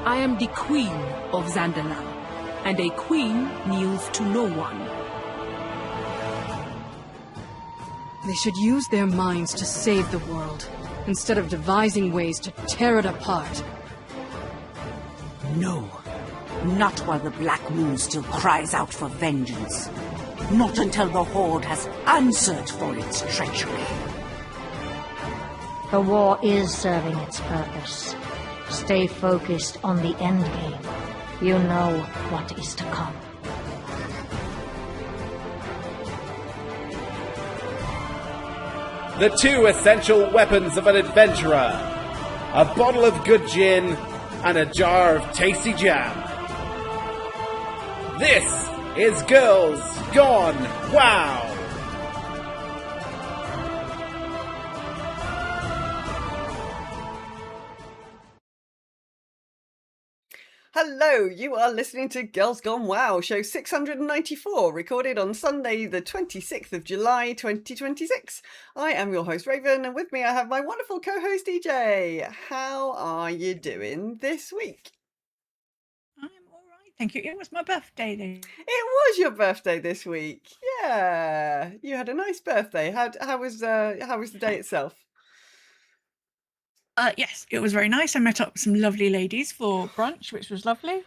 I am the Queen of Zandalar, and a queen kneels to no one. They should use their minds to save the world, instead of devising ways to tear it apart. No, not while the Black Moon still cries out for vengeance. Not until the Horde has answered for its treachery. The war is serving its purpose. Stay focused on the endgame. You know what is to come. The two essential weapons of an adventurer. A bottle of good gin and a jar of tasty jam. This is Girls Gone WoW! Hello, you are listening to Girls Gone WoW, show 694, recorded on Sunday the 26th of July 2026. I am your host Raven, and with me I have my wonderful co-host DJ. How are you doing this week? I'm alright, thank you. It was my birthday then. It was your birthday this week. Yeah, you had a nice birthday. How was the day itself? Yes, it was very nice. I met up with some lovely ladies for brunch, which was lovely.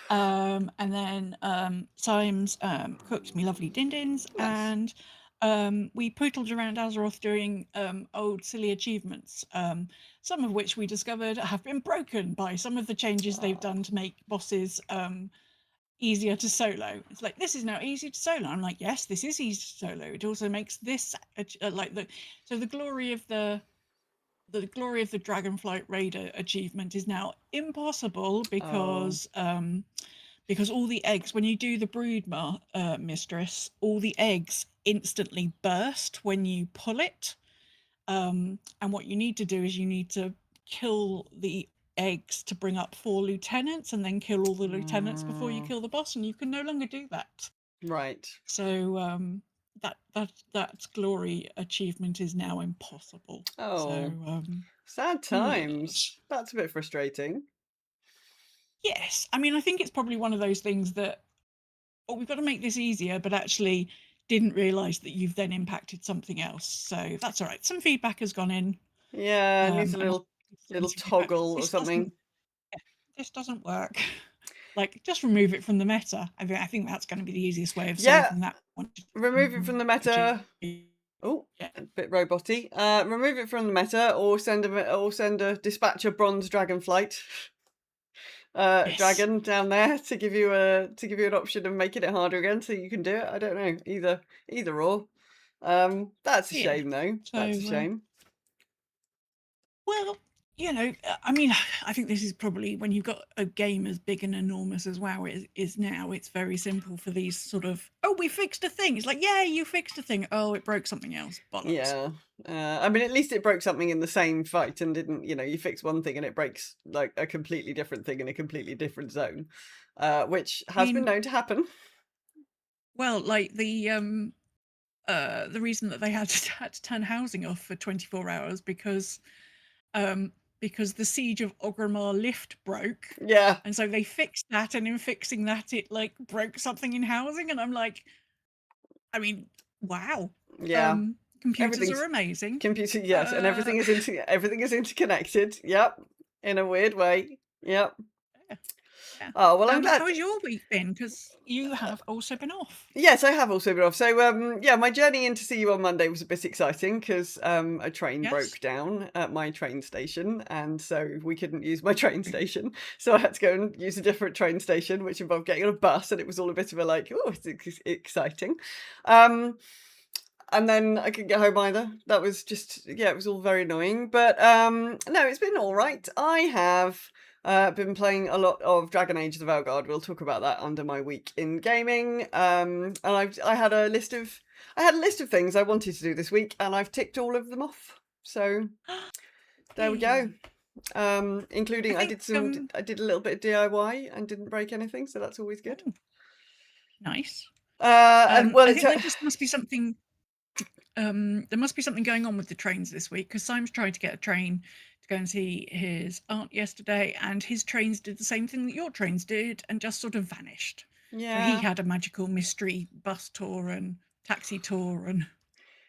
And then Symes cooked me lovely din-dins, nice. And we pootled around Azeroth doing old silly achievements, some of which we discovered have been broken by some of the changes they've done to make bosses easier to solo. It's like, this is now easy to solo. I'm like, yes, this is easy to solo. It also makes this the glory of the Dragonflight Raider achievement is now impossible because all the eggs, when you do the brood mistress, all the eggs instantly burst when you pull it. And what you need to do is you need to kill the eggs to bring up 4 lieutenants and then kill all the lieutenants before you kill the boss, and you can no longer do that. Right. So that glory achievement is now impossible. Oh, so, sad times. That's a bit frustrating. Yes, I mean, I think it's probably one of those things that, we've got to make this easier, but actually didn't realise that you've then impacted something else. So that's all right. Some feedback has gone in. Yeah, it needs a little toggle or something. This doesn't work. Like, just remove it from the meta. I think that's going to be the easiest way of solving that one. Remove it from the meta. Oh, yeah, a bit roboty. Remove it from the meta, or send a dispatcher bronze dragonflight dragon down there to give you an option of making it harder again, so you can do it. I don't know, either or. That's a shame though. That's a shame. Well, I mean, I think this is probably, when you've got a game as big and enormous as WoW is now, it's very simple for these sort of, we fixed a thing. It's like, yeah, you fixed a thing. Oh, it broke something else. Bollocks. Yeah. I mean, at least it broke something in the same fight and didn't, you fix one thing and it breaks like a completely different thing in a completely different zone, which has been known to happen. Well, like the reason that they had to turn housing off for 24 hours because the siege of Orgrimmar lift broke. Yeah. And so they fixed that, and in fixing that, it like broke something in housing. And I'm like, I mean, wow. Yeah. Computers are amazing. Yes, and everything is interconnected. Yep. In a weird way. Yep. Yeah. Oh, well, I'm glad. How has your week been? Because you have also been off. Yes, I have also been off. So, my journey in to see you on Monday was a bit exciting because a train broke down at my train station, and so we couldn't use my train station. So I had to go and use a different train station, which involved getting on a bus, and it was all a bit of a it's exciting. And then I couldn't get home either. That was just, it was all very annoying. But no, it's been all right. I have been playing a lot of Dragon Age: The Veilguard. We'll talk about that under my week in gaming. And I had a list of things I wanted to do this week, and I've ticked all of them off. So there we go. Including I did a little bit of DIY and didn't break anything, so that's always good. Nice. I think there just must be something. there must be something going on with the trains this week, because Simon's tried to get a train to go and see his aunt yesterday, and his trains did the same thing that your trains did and just sort of vanished. Yeah. So he had a magical mystery bus tour and taxi tour and...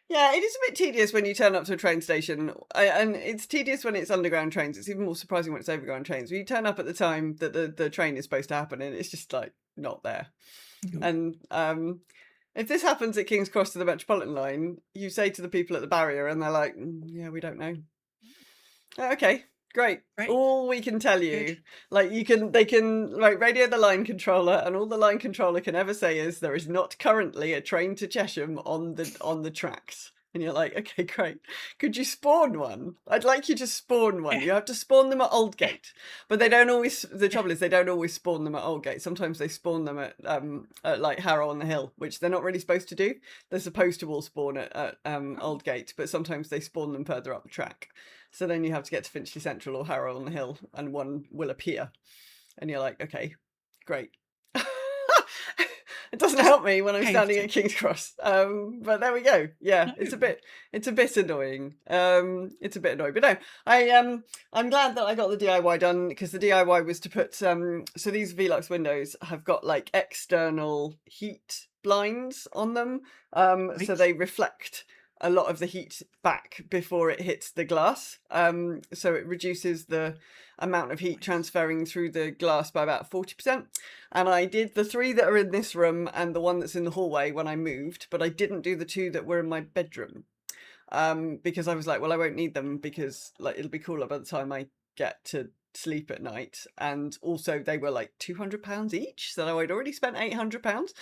Yeah, it is a bit tedious when you turn up to a train station, and it's tedious when it's underground trains. It's even more surprising when it's overground trains. When you turn up at the time that the train is supposed to happen, and it's just like not there. And if this happens at King's Cross to the Metropolitan line, you say to the people at the barrier, and they're like, "Yeah, we don't know." Okay, great. All we can tell you, Good. like they can radio the line controller, and all the line controller can ever say is there is not currently a train to Chesham on the tracks. And you're like, okay, great. Could you spawn one? I'd like you to spawn one. You have to spawn them at Aldgate, but they don't always. The trouble is, they don't always spawn them at Aldgate. Sometimes they spawn them at like Harrow on the Hill, which they're not really supposed to do. They're supposed to all spawn at Aldgate, but sometimes they spawn them further up the track. So then you have to get to Finchley Central or Harrow on the Hill, and one will appear, and you're like, okay, great. It doesn't help me when I'm standing at King's Cross, but there we go. Yeah, it's a bit annoying. It's a bit annoying, but no, I'm glad that I got the DIY done, because the DIY was to put so these Velux windows have got like external heat blinds on them, so they reflect a lot of the heat back before it hits the glass, so it reduces the amount of heat transferring through the glass by about 40%. And I did the 3 that are in this room and the one that's in the hallway when I moved, but I didn't do the 2 that were in my bedroom, because I was like, well, I won't need them, because like it'll be cooler by the time I get to sleep at night. And also they were like £200 each, so I'd already spent £800.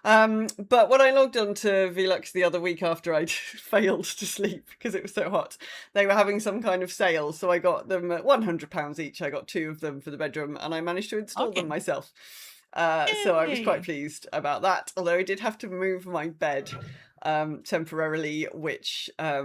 But when I logged on to Velux the other week after I'd failed to sleep because it was so hot, they were having some kind of sale, so I got them at £100 each. I got 2 of them for the bedroom, and I managed to install them myself. So I was quite pleased about that, although I did have to move my bed temporarily, which I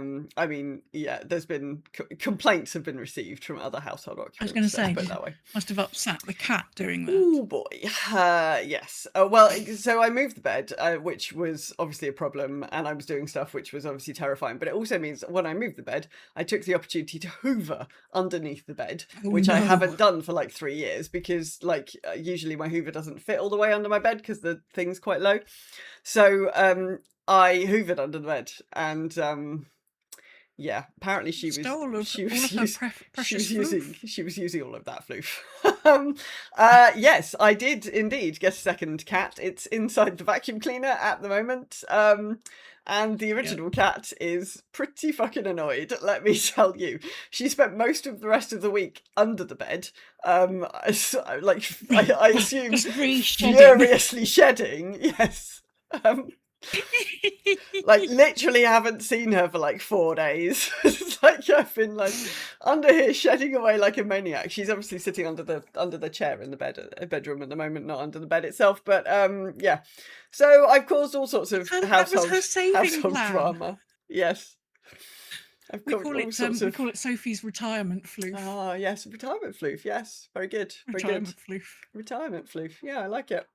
mean, yeah, there's been complaints have been received from other household occupants. I was going to say, put it that way. Must have upset the cat doing that. Oh boy, yes. Well, so I moved the bed, which was obviously a problem, and I was doing stuff which was obviously terrifying. But it also means when I moved the bed, I took the opportunity to hoover underneath the bed, which I haven't done for like 3 years, because like usually my hoover doesn't fit all the way under my bed because the thing's quite low. So I hoovered under the bed, and yeah, apparently she was using all of that floof. Yes, I did indeed get a second cat. It's inside the vacuum cleaner at the moment. And the original cat is pretty fucking annoyed, let me tell you. She spent most of the rest of the week under the bed, I assume furiously shedding. Yes. Like literally haven't seen her for like 4 days. It's like I've been like under here shedding away like a maniac. She's obviously sitting under the chair in the bedroom at the moment, not under the bed itself. But yeah, so I've caused all sorts of household drama. Yes. We call it Sophie's retirement floof. Ah, yes, retirement floof. Yes, very good. Retirement floof. Yeah, I like it.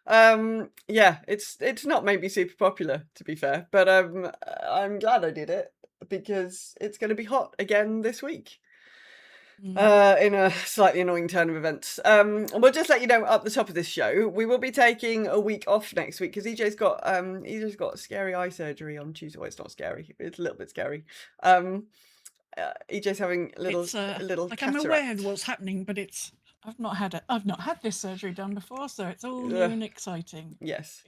Yeah, it's not maybe super popular, to be fair, but I'm glad I did it, because it's going to be hot again this week. In a slightly annoying turn of events. And we'll just let you know up the top of this show, we will be taking a week off next week, because EJ's got scary eye surgery on Tuesday. Well, it's not scary, it's a little bit scary. EJ's having a little like cataract. I'm aware of what's happening, but I've not had this surgery done before, so it's all new and exciting. Yes.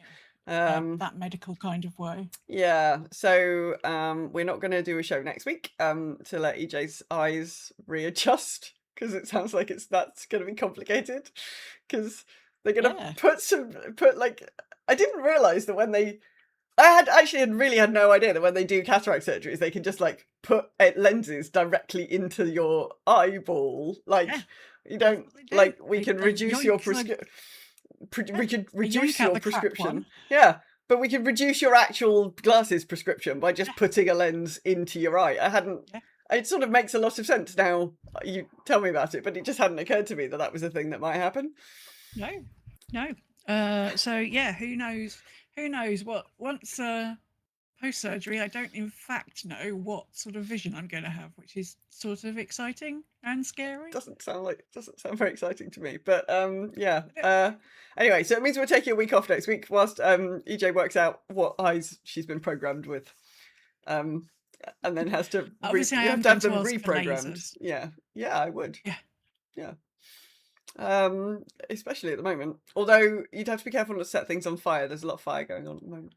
That medical kind of way. Yeah, so we're not going to do a show next week to let EJ's eyes readjust, because it sounds like that's going to be complicated, because they're going to put like, I didn't realise that when they, I really had no idea that when they do cataract surgeries, they can just like put lenses directly into your eyeball, like you don't like we can reduce your prescription. We could reduce your prescription. Yeah, but we could reduce your actual glasses prescription by just putting a lens into your eye. It sort of makes a lot of sense now. You tell me about it, but it just hadn't occurred to me that was a thing that might happen. No. So yeah, who knows what once post-surgery, I don't in fact know what sort of vision I'm going to have, which is sort of exciting and scary. Doesn't sound very exciting to me, but yeah. Anyway, so it means we're taking a week off next week whilst EJ works out what eyes she's been programmed with, and then has to Obviously, I you am have to have going them to ask for reprogrammed. lasers. Yeah, I would. Yeah. Especially at the moment. Although you'd have to be careful not to set things on fire. There's a lot of fire going on at the moment.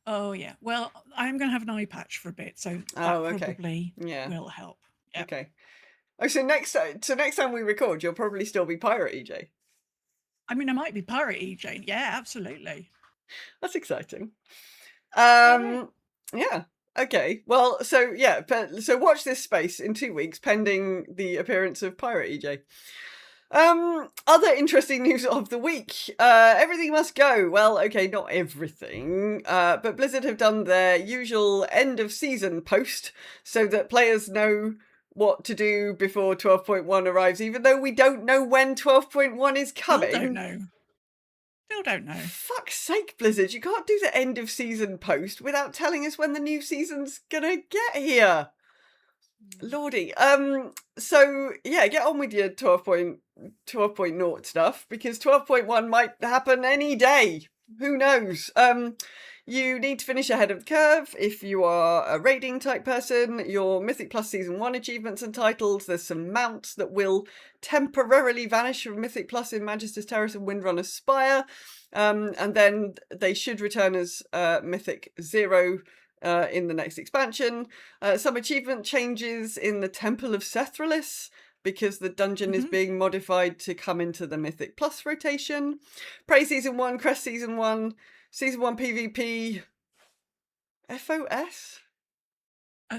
Oh yeah. Well, I'm going to have an eye patch for a bit, so that probably will help. Yep. Okay. Oh, so next time we record, you'll probably still be Pirate EJ. I mean, I might be Pirate EJ. Yeah, absolutely. That's exciting. Yeah. Okay. Well, so watch this space in 2 weeks, pending the appearance of Pirate EJ. Other interesting news of the week. Everything must go. Well, okay, not everything. But Blizzard have done their usual end of season post so that players know what to do before 12.1 arrives, even though we don't know when 12.1 is coming. Still don't know. Fuck's sake, Blizzard, you can't do the end of season post without telling us when the new season's gonna get here. Lordy. So yeah, get on with your 12.0 stuff, because 12.1 might happen any day. Who knows? You need to finish ahead of the curve if you are a raiding type person. Your Mythic Plus Season 1 achievements and titles. There's some mounts that will temporarily vanish from Mythic Plus in Magister's Terrace and Windrunner Spire. And then they should return as Mythic 0 in the next expansion. Some achievement changes in the Temple of Sethralis, because the dungeon is being modified to come into the Mythic Plus rotation. Prey Season 1, Crest Season 1, Season 1 PvP, FOS?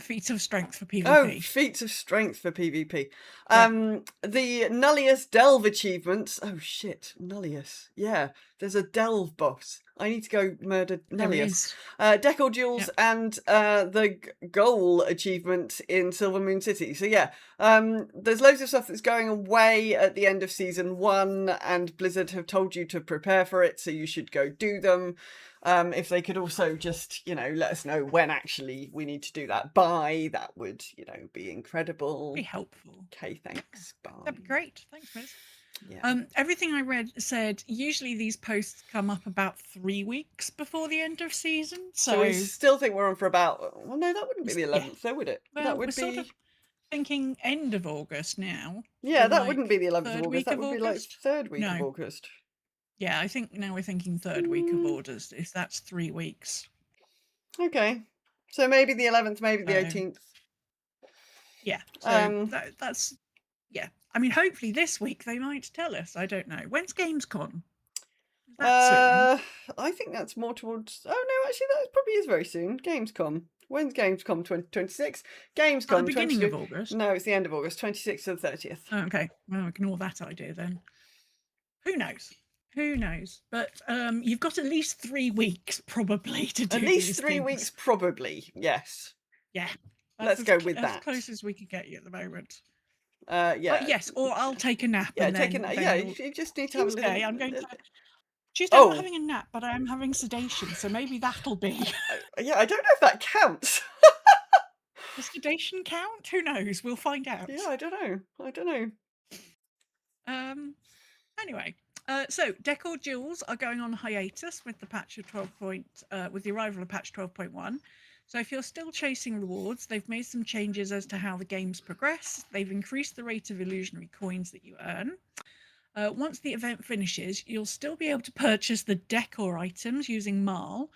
Feats of strength for PvP. Oh, feats of strength for PvP. The Nullius Delve achievements. Oh shit, Nullius. Yeah, there's a Delve boss. I need to go murder Nullius. Decor Jewels and the Goal achievement in Silver Moon City. So yeah, there's loads of stuff that's going away at the end of Season 1, and Blizzard have told you to prepare for it, so you should go do them. If they could also just, let us know when actually we need to do that by, that would, be incredible. Be helpful. Okay, thanks. Bye. That'd be great. Thanks, Miss. Yeah. Everything I read said usually these posts come up about 3 weeks before the end of season. So we still think we're on for about, well, no, that wouldn't be the 11th, though, would it? Well, that would we're sort of thinking end of August now. Yeah, that wouldn't be the 11th of August. That would be like third week of August. Yeah, I think now we're thinking third week of August, if that's 3 weeks. Okay. So maybe the 11th, maybe the 18th. Yeah. So that's, yeah. I mean, hopefully this week they might tell us. I don't know. When's Gamescom? I think that's more towards... Oh, no, actually, that probably is very soon. Gamescom. When's Gamescom? 2026? Gamescom. At the beginning of August? No, it's the end of August, 26th to the 30th. Oh, okay. Well, ignore that idea then. Who knows? Who knows? But you've got at least 3 weeks probably to do. At least 3 weeks, probably. Yes. Yeah. Let's go with that. As close as we could get you at the moment. Yeah. But yes, or I'll take a nap. Yeah, and take a nap. Yeah, you just need to have a little. I'm going to. Tuesday, I'm not having a nap, but I am having sedation, so maybe that'll be. Yeah, I don't know if that counts. Does sedation count? Who knows? We'll find out. Yeah, I don't know. Anyway. So Decor Jewels are going on hiatus with the patch of with the arrival of patch 12.1. So if you're still chasing rewards, they've made some changes as to how the games progress. They've increased the rate of illusionary coins that you earn. Once the event finishes, you'll still be able to purchase the decor items using Marl,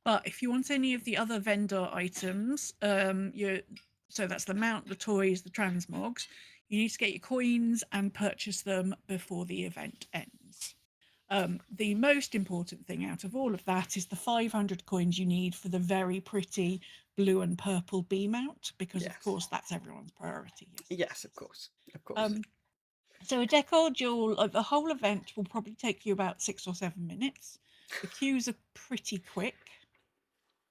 but if you want any of the other vendor items, so that's the mount, the toys, the transmogs, you need to get your coins and purchase them before the event ends. The most important thing out of all of that is the 500 coins you need for the very pretty blue and purple bee mount, because of course that's everyone's priority. Yes, of course. So a decor jewel, the whole event will probably take you about 6 or 7 minutes. The queues are pretty quick.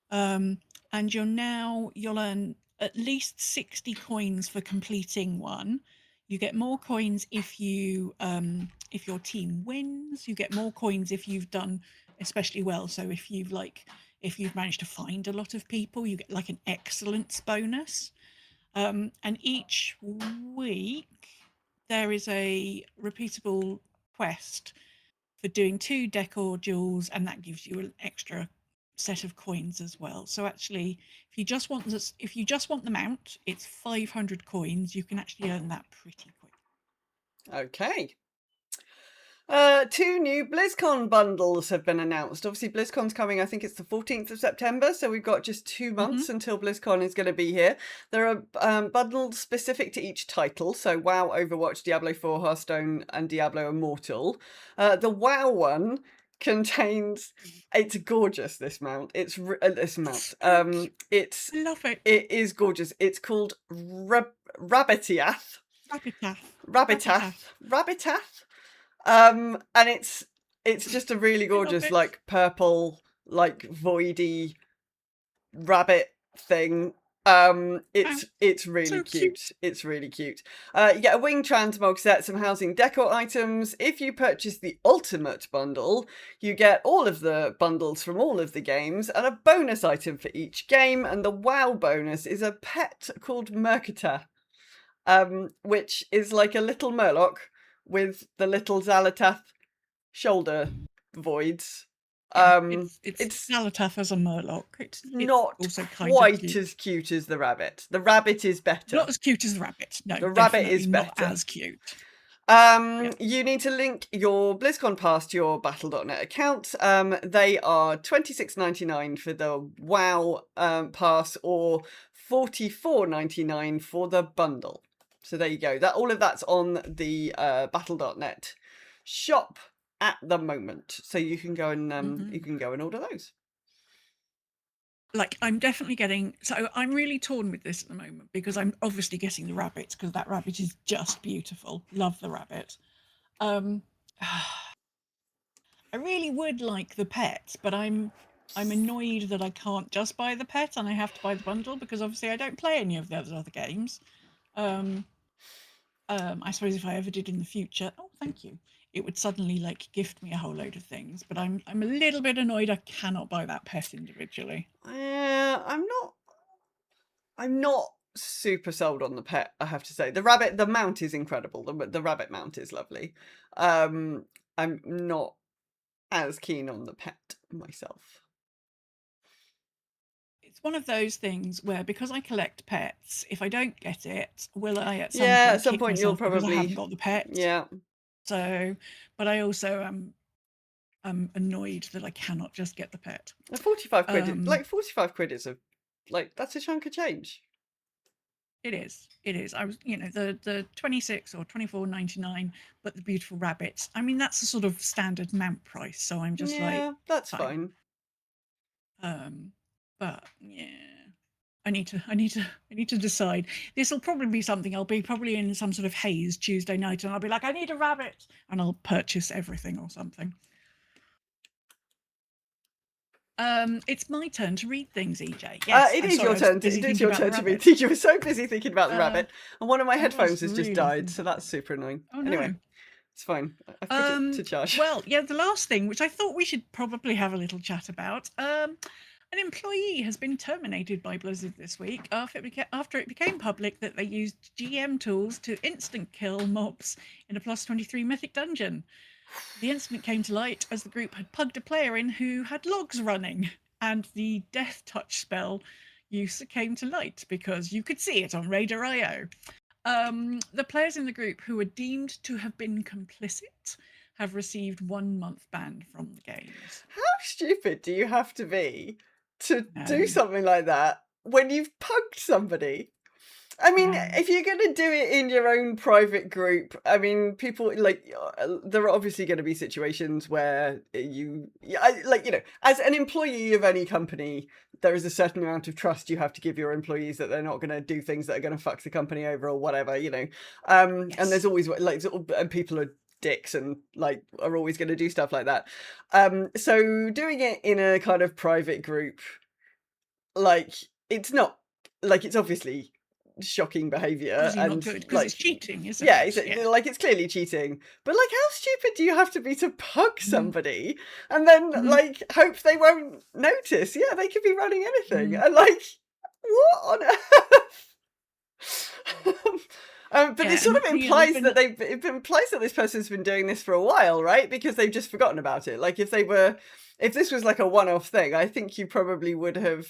And you'll earn at least 60 coins for completing one. You get more coins if you if your team wins. You get more coins if you've done especially well. So if you've if you've managed to find a lot of people, you get like an excellence bonus. And each week there is a repeatable quest for doing 2 decor jewels, and that gives you an extra set of coins as well. So actually, if you just want the mount, it's 500 coins. You can actually earn that pretty quick. Okay. 2 new BlizzCon bundles have been announced. Obviously, BlizzCon's coming, I think it's the 14th of September, so we've got just 2 months until BlizzCon is going to be here. There are bundles specific to each title, so WoW, Overwatch, Diablo 4, Hearthstone, and Diablo Immortal. The WoW one contains... It's gorgeous, this mount. It's... this mount. It's... I love it. It is gorgeous. It's called Rabbitiath. Rabbitath. And it's just a really gorgeous, like, purple, like, voidy rabbit thing. It's really so cute. It's really cute. You get a wing transmog set, some housing decor items. If you purchase the ultimate bundle, you get all of the bundles from all of the games and a bonus item for each game. And the WoW bonus is a pet called Mercator, which is like a little Murloc with the little Xalatath shoulder voids. It's Xalatath as a Murloc. It's not also quite as cute as the rabbit. The rabbit is better. Not as cute as the rabbit. No, the rabbit is better. Not as cute. You need to link your BlizzCon Pass to your Battle.net account. They are $26.99 for the WoW pass or $44.99 for the bundle. So there you go. All of that's on the Battle.net shop at the moment. So you can go and you can go and order those. Like, I'm definitely getting... So I'm really torn with this at the moment because I'm obviously getting the rabbit because that rabbit is just beautiful. Love the rabbit. I really would like the pet, but I'm annoyed that I can't just buy the pet and I have to buy the bundle because obviously I don't play any of the other games. I suppose if I ever did in the future, oh, thank you, it would suddenly like gift me a whole load of things. But I'm a little bit annoyed I cannot buy that pet individually. I'm not super sold on the pet, I have to say. The mount is incredible. The rabbit mount is lovely. I'm not as keen on the pet myself. It's one of those things where because I collect pets, if I don't get it, will I at some point you'll probably... I haven't got the pet. Yeah. So, but I also am annoyed that I cannot just get the pet. 45 quid, 45 quid is that's a chunk of change. It is. I was, the 26 or 24.99, but the beautiful rabbits. I mean, that's a sort of standard mount price. So I'm just that's fine. But yeah, I need to decide. This will probably be something. I'll be probably in some sort of haze Tuesday night, and I'll be like, I need a rabbit, and I'll purchase everything or something. It's my turn to read things, EJ. Yes, it is your turn. It is your turn to read. You were so busy thinking about the rabbit, and one of my headphones has just died, so that's super annoying. Oh, no. Anyway, it's fine. I put it to charge. Well, yeah, the last thing, which I thought we should probably have a little chat about. An employee has been terminated by Blizzard this week after it became public that they used GM tools to instant kill mobs in a +23 mythic dungeon. The incident came to light as the group had pugged a player in who had logs running, and the death touch spell use came to light because you could see it on Raider.io. The players in the group who were deemed to have been complicit have received 1 month ban from the games. How stupid do you have to be to do something like that when you've pugged somebody? I mean, if you're going to do it in your own private group, I mean, people, there are obviously going to be situations where as an employee of any company, there is a certain amount of trust you have to give your employees that they're not going to do things that are going to fuck the company over or whatever, Yes. And there's always, and people are dicks and are always going to do stuff like that. So doing it in a kind of private group, it's not, it's obviously shocking behavior. Obviously And not good because like, it's cheating, isn't yeah, it? like it's clearly cheating. But like, how stupid do you have to be to pug Mm-hmm. somebody and then like hope they won't notice? Yeah, they could be running anything, and like, what on earth? But Yeah, it sort of and, you know, implies been- that it implies that this person's been doing this for a while, right? Because they've just forgotten about it. Like if this was like a one-off thing, I think you probably would have,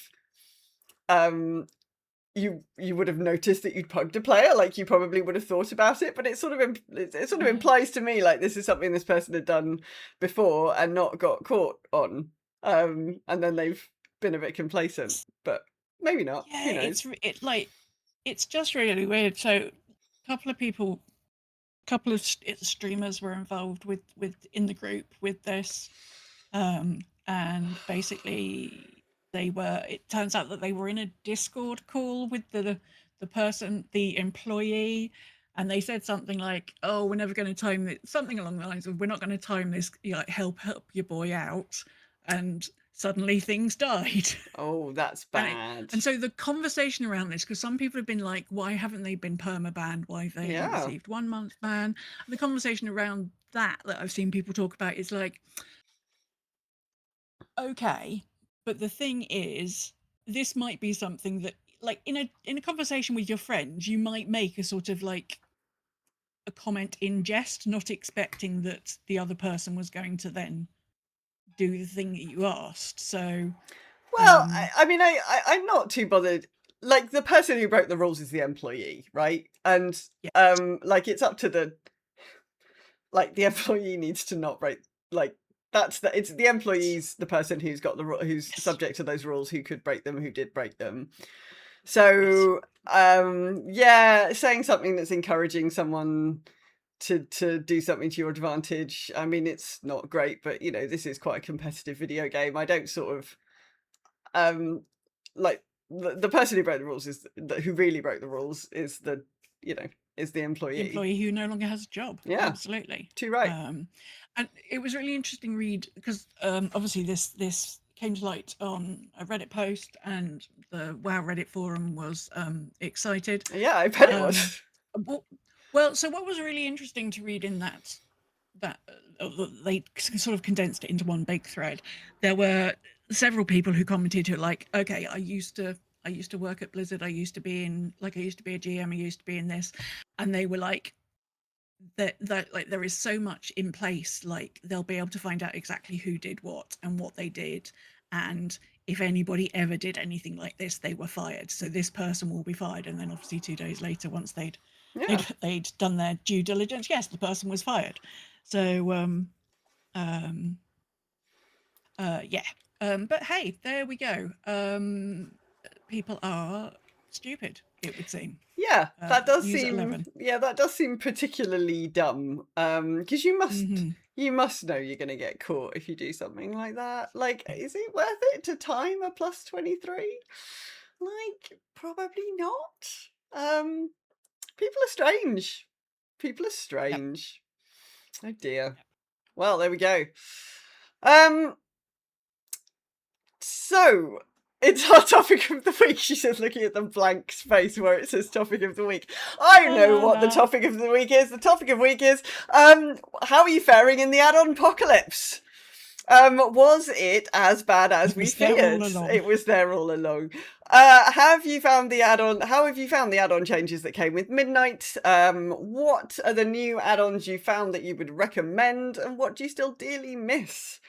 you would have noticed that you'd pugged a player. Like you probably would have thought about it. But it sort of implies to me like this is something this person had done before and not got caught on, and then they've been a bit complacent. But maybe not. Yeah, Who knows? It's just really weird. So, a couple of streamers were involved with in the group with this, and basically it turns out that they were in a Discord call with the person, the employee, and they said something like, "Oh, we're never going to time it," something along the lines of, "We're not going to time this. Like, help your boy out," and suddenly things died. Oh, that's bad. And so the conversation around this, because some people have been like, why haven't they been perma-banned? Why have they received 1 month ban? And the conversation around that I've seen people talk about is like, okay, but the thing is, this might be something that, like, in a conversation with your friends, you might make a sort of like a comment in jest, not expecting that the other person was going to then do the thing that you asked. So, well, I mean, I'm not too bothered. Like the person who broke the rules is the employee, right? And like it's up to the employee needs to not break. Like it's the employee's the person who's got who's subject to those rules, who could break them, who did break them. So saying something that's encouraging someone to do something to your advantage, I mean, it's not great, but you know, this is quite a competitive video game. I don't sort of like the person who broke the rules who really broke the rules is the employee. The employee who no longer has a job. Yeah, absolutely. Too right. And it was really interesting read because obviously this came to light on a Reddit post, and the WoW Reddit forum was excited. Yeah, I bet it was. Well, so what was really interesting to read in that they sort of condensed it into one big thread. There were several people who commented who were like, okay, I used to work at Blizzard. I used to be a GM. I used to be in this, and they were like, that like there is so much in place. Like they'll be able to find out exactly who did what and what they did, and if anybody ever did anything like this, they were fired. So this person will be fired. And then obviously 2 days later, once they'd done their due diligence, yes, the person was fired. So but hey, there we go. People are stupid, it would seem. Yeah, that does seem 11. Yeah, that does seem particularly dumb. Because you must know you're going to get caught if you do something like that. Like, is it worth it to time a plus 23? Like, probably not. People are strange. Oh dear. Well, there we go. So it's our topic of the week. She says, looking at the blank space where it says topic of the week. I know what the topic of the week is. The topic of the week is, how are you faring in the addon-pocalypse? Was it as bad as we feared? It was there all along. How have you found the add-on changes that came with Midnight? What are the new add-ons you found that you would recommend, and what do you still dearly miss?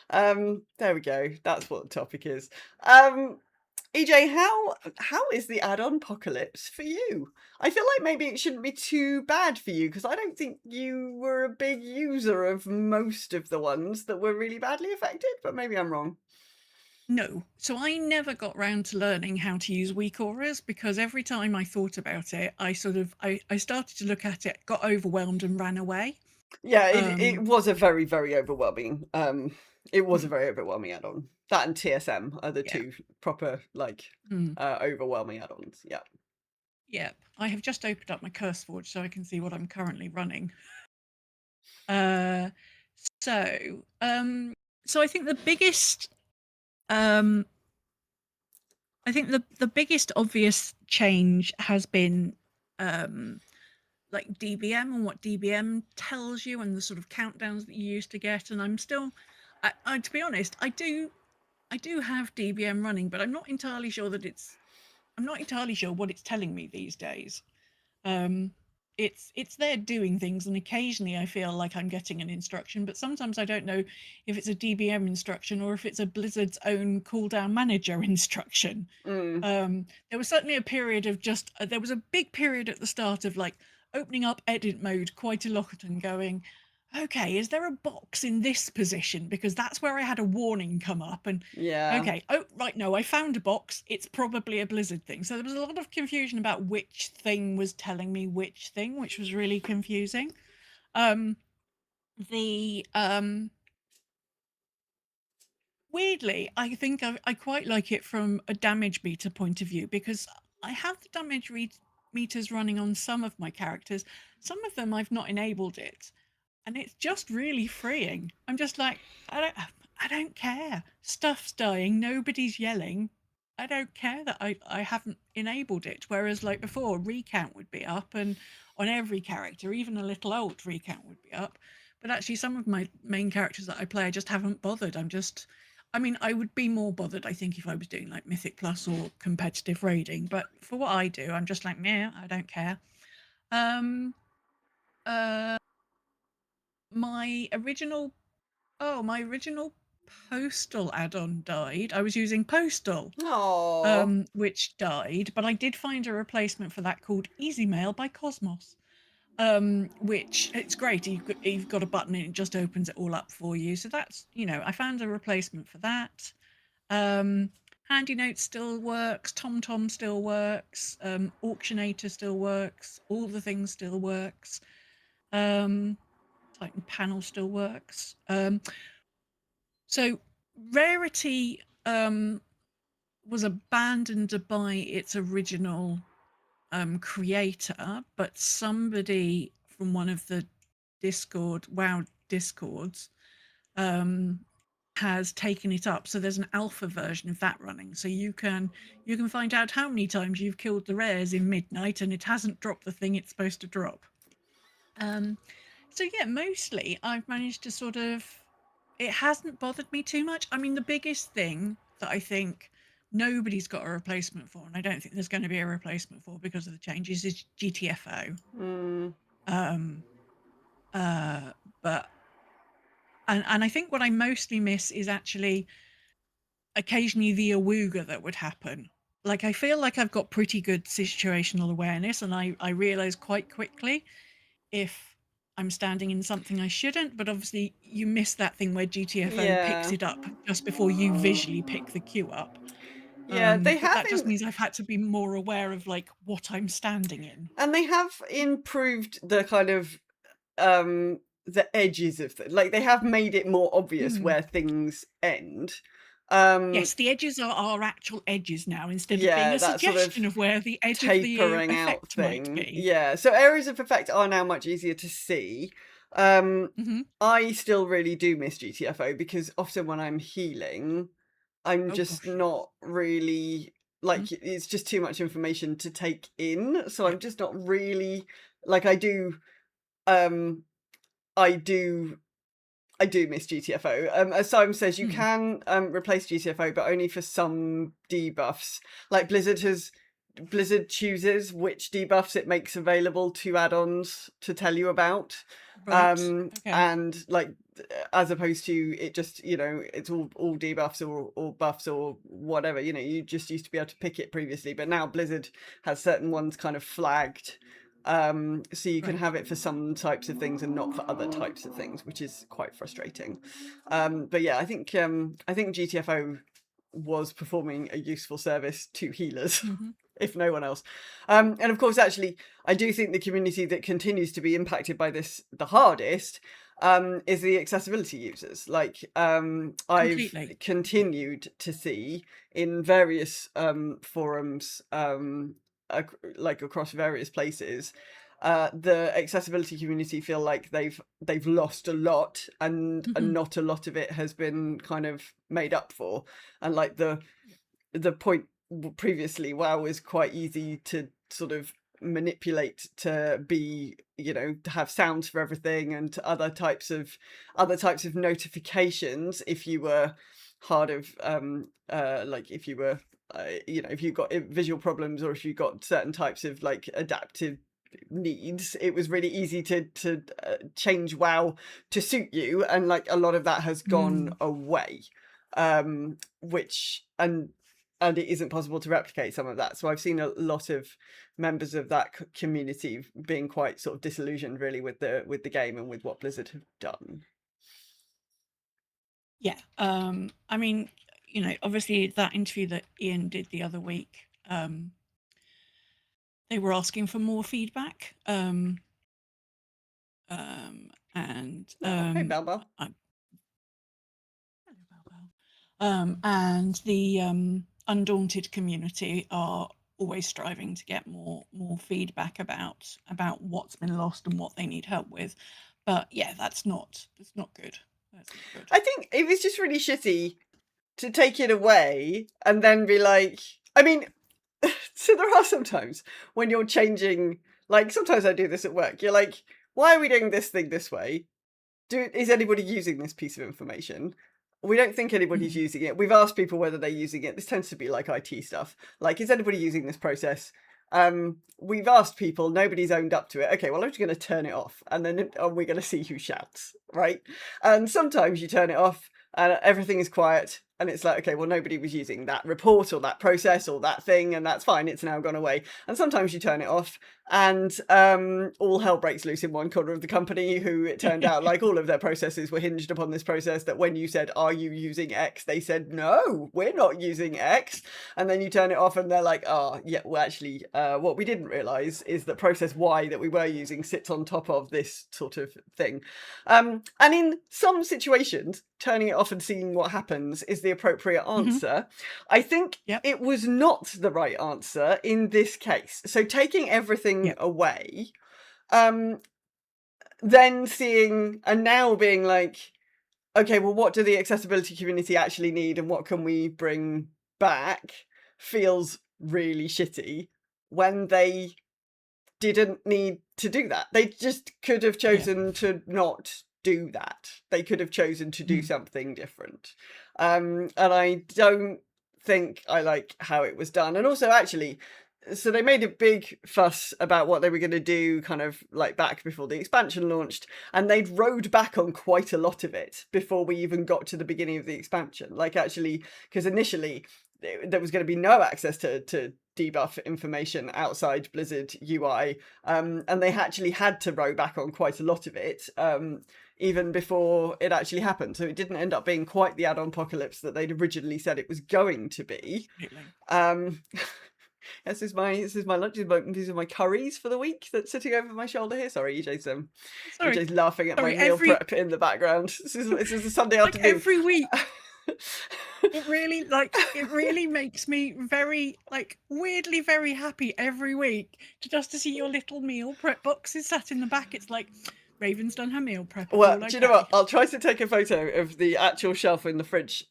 There we go. That's what the topic is. EJ, how is the addon-pocalypse for you? I feel like maybe it shouldn't be too bad for you, because I don't think you were a big user of most of the ones that were really badly affected, but maybe I'm wrong. No. So I never got round to learning how to use weak auras, because every time I thought about it, I started to look at it, got overwhelmed and ran away. Yeah, it was a very, very overwhelming. It was a very overwhelming add-on. That and TSM are the two proper, overwhelming add-ons. Yeah. Yeah. I have just opened up my CurseForge so I can see what I'm currently running. So I think the biggest, the biggest obvious change has been like DBM and what DBM tells you and the sort of countdowns that you used to get. And I'm still, to be honest, I do have DBM running, but I'm not entirely sure what it's telling me these days. It's there doing things, and occasionally I feel like I'm getting an instruction, but sometimes I don't know if it's a DBM instruction or if it's a Blizzard's own cooldown manager instruction. There was certainly a period of there was a big period at the start of like opening up edit mode quite a lot and going, okay, is there a box in this position? Because that's where I had a warning come up. And okay, oh, right, no, I found a box. It's probably a Blizzard thing. So there was a lot of confusion about which thing was telling me which thing, which was really confusing. Weirdly, I think I quite like it from a damage meter point of view, because I have the damage meters running on some of my characters. Some of them I've not enabled it. And it's just really freeing. I'm just like, I don't care. Stuff's dying. Nobody's yelling. I don't care that I haven't enabled it. Whereas like before, recount would be up, and on every character, even a little old recount would be up. But actually some of my main characters that I play, I just haven't bothered. I would be more bothered, I think, if I was doing like Mythic Plus or competitive raiding. But for what I do, I'm just like, yeah, I don't care. My original postal add-on died. I was using postal, which died, but I did find a replacement for that called Easy Mail by Cosmos, which it's great. You've got a button and it just opens it all up for you. So that's, I found a replacement for that. Handy Note still works, TomTom still works, Auctionator still works, all the things still works. Titan Panel still works. So Rarity was abandoned by its original creator, but somebody from one of the WoW Discords has taken it up. So there's an alpha version of that running. So you can find out how many times you've killed the rares in midnight, and it hasn't dropped the thing it's supposed to drop. So yeah, mostly I've managed to sort of, it hasn't bothered me too much. I mean, the biggest thing that I think nobody's got a replacement for, and I don't think there's going to be a replacement for because of the changes, is GTFO. But I think what I mostly miss is actually occasionally the awooga that would happen. Like, I feel like I've got pretty good situational awareness, and I realise quite quickly if I'm standing in something I shouldn't, but obviously you miss that thing where GTFO picks it up just before you visually pick the queue up. Yeah, that just means I've had to be more aware of like what I'm standing in. And they have improved the kind of the edges of like they have made it more obvious where things end. Yes, the edges are actual edges now, instead of being a suggestion of where the edge of the effect might be. Yeah, so areas of effect are now much easier to see. I still really do miss GTFO, because often when I'm healing, I'm not really, like, it's just too much information to take in. So I'm just not really, like, I do miss GTFO. As Simon says, you can replace GTFO, but only for some debuffs. Like Blizzard chooses which debuffs it makes available to add-ons to tell you about. Right. And like, as opposed to it just, it's all debuffs or buffs or whatever, you just used to be able to pick it previously, but now Blizzard has certain ones kind of flagged. So you can have it for some types of things and not for other types of things, which is quite frustrating. But yeah, I think GTFO was performing a useful service to healers, if no one else. And of course, actually, I do think the community that continues to be impacted by this the hardest is the accessibility users. Like, I've continued to see in various forums, like across various places, the accessibility community feel like they've lost a lot, and not a lot of it has been kind of made up for. And like the point previously WoW was quite easy to sort of manipulate to be, you know, to have sounds for everything and other types of notifications if you were hard of like if you were you know, if you got visual problems or if you got certain types of like adaptive needs, it was really easy to change WoW to suit you, and like a lot of that has gone away, which and it isn't possible to replicate some of that. So I've seen a lot of members of that community being quite sort of disillusioned really with the game and with what Blizzard have done. Yeah, I mean, you know, obviously that interview that Ian did the other week, they were asking for more feedback. And hey, Balbal. And the Undaunted community are always striving to get more feedback about what's been lost and what they need help with. But yeah, that's not good. That's not good. I think it was just really shitty to take it away and then be like, I mean, so there are sometimes when you're changing, like sometimes I do this at work, you're like, why are we doing this thing this way? Is anybody using this piece of information? We don't think anybody's using it. We've asked people whether they're using it. This tends to be like IT stuff. Like, is anybody using this process? We've asked people, nobody's owned up to it. Okay, well, I'm just going to turn it off, and then we're going to see who shouts, right? And sometimes you turn it off and everything is quiet, and it's like, okay, well, nobody was using that report or that process or that thing, and that's fine, it's now gone away. And sometimes you turn it off and all hell breaks loose in one corner of the company, who it turned out like all of their processes were hinged upon this process, that when you said, are you using X, they said, no, we're not using X. And then you turn it off and they're like, oh yeah, well actually what we didn't realize is that process Y that we were using sits on top of this sort of thing. And in some situations, turning it off and seeing what happens is the appropriate answer. I think it was not the right answer in this case. So taking everything away, then seeing and now being like, okay, well, what do the accessibility community actually need and what can we bring back, feels really shitty when they didn't need to do that. They just could have chosen to not do that. They could have chosen to do something different. And I don't think I like how it was done. And also, actually, so they made a big fuss about what they were going to do kind of like back before the expansion launched, and they'd rode back on quite a lot of it before we even got to the beginning of the expansion. Like, actually, because initially there was going to be no access to debuff information outside Blizzard UI, and they actually had to row back on quite a lot of it even before it actually happened. So it didn't end up being quite the addon-pocalypse that they'd originally said it was going to be. This is my lunch. These are my curries for the week that's sitting over my shoulder here. Sorry, EJ's laughing at my meal prep in the background. This is a Sunday afternoon. Every week. It really makes me very, like, weirdly very happy every week to see your little meal prep boxes sat in the back. It's like, Raven's done her meal prep. Well, do you know what? I'll try to take a photo of the actual shelf in the fridge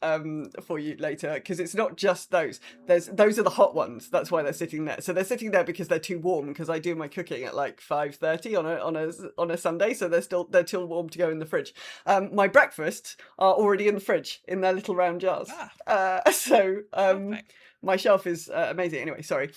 for you later, because it's not just those. Those are the hot ones. That's why they're sitting there. So they're sitting there because they're too warm, because I do my cooking at like 5:30 on a Sunday, so they're still warm to go in the fridge. My breakfasts are already in the fridge in their little round jars. My shelf is amazing. Anyway, sorry.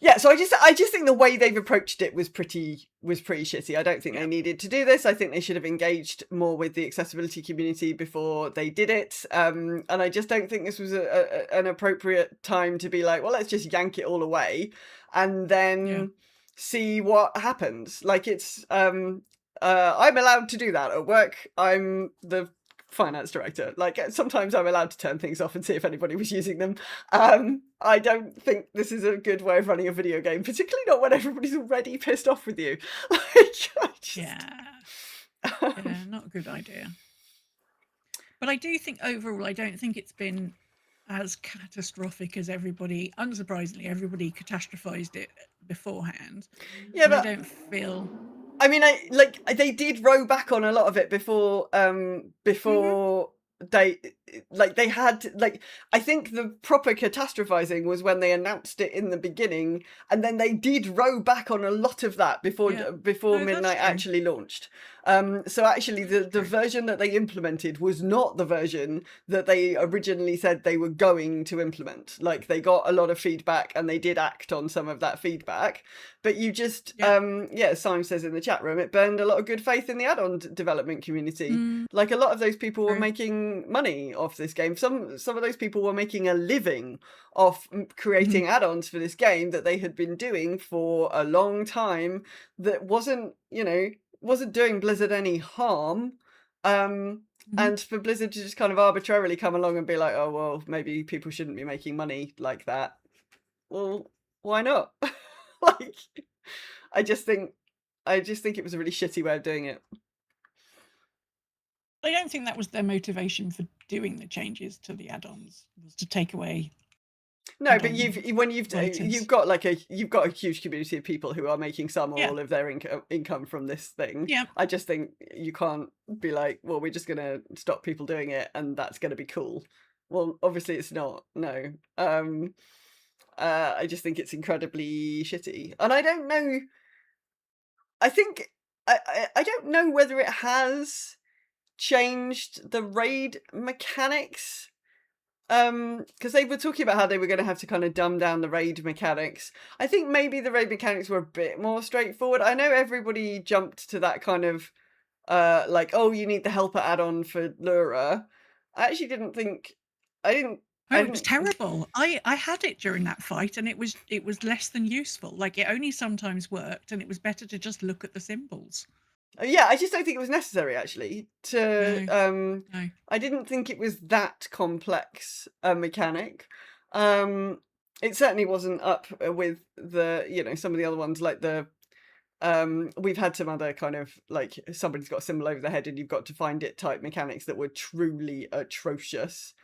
Yeah, so I just think the way they've approached it was pretty shitty. I don't think they needed to do this. I think they should have engaged more with the accessibility community before they did it. And I just don't think this was an appropriate time to be like, well, let's just yank it all away and then see what happens. Like, it's I'm allowed to do that at work. I'm the finance director. Like, sometimes I'm allowed to turn things off and see if anybody was using them. I don't think this is a good way of running a video game, particularly not when everybody's already pissed off with you. Not a good idea. But I do think overall, I don't think it's been as catastrophic as everybody, unsurprisingly, everybody catastrophized it beforehand. Yeah, but I don't feel... I mean, they did row back on a lot of it before they had I think the proper catastrophizing was when they announced it in the beginning, and then they did row back on a lot of that before No, Midnight actually launched. So actually the version that they implemented was not the version that they originally said they were going to implement. Like, they got a lot of feedback and they did act on some of that feedback, but you just Simon says in the chat room, it burned a lot of good faith in the add-on development community. Like, a lot of those people were making money off this game. Some of those people were making a living off creating add-ons for this game that they had been doing for a long time, that wasn't doing Blizzard any harm. And for Blizzard to just kind of arbitrarily come along and be like, oh, well, maybe people shouldn't be making money like that. Well, why not? Like, I just think it was a really shitty way of doing it. I don't think that was their motivation for doing the changes to the add-ons, was to take away. No, but you've got a huge community of people who are making some or all of their income from this thing. Yeah. I just think you can't be like, well, we're just gonna stop people doing it and that's gonna be cool. Well, obviously it's not. No. I just think it's incredibly shitty, and I don't know. I think I don't know whether it has changed the raid mechanics. Because they were talking about how they were going to have to kind of dumb down the raid mechanics. I think maybe the raid mechanics were a bit more straightforward. I know everybody jumped to that kind of like, oh, you need the helper add-on for Lura. I actually didn't think it was terrible. I had it during that fight, and it was less than useful. Like, it only sometimes worked, and it was better to just look at the symbols. Yeah, I just don't think it was necessary, actually. No. I didn't think it was that complex a mechanic. It certainly wasn't up with the, some of the other ones, like the we've had some other kind of, like, somebody's got a symbol over their head and you've got to find it type mechanics that were truly atrocious.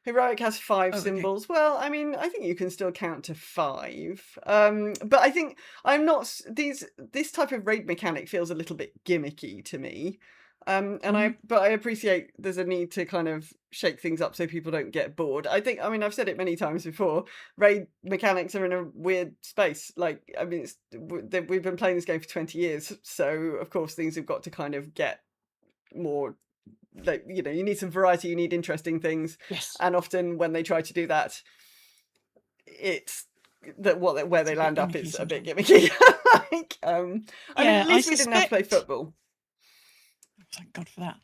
Heroic has 5 symbols. Well, I mean, I think you can still count to 5. But I think this type of raid mechanic feels a little bit gimmicky to me. But I appreciate there's a need to kind of shake things up so people don't get bored. I've said it many times before, raid mechanics are in a weird space. Like, I mean, we've been playing this game for 20 years, so of course things have got to kind of get more, like, you need some variety, you need interesting things. Yes. And often when they try to do that, it's that where they land up is a bit gimmicky. Like, at least we didn't have to play football. Thank God for that.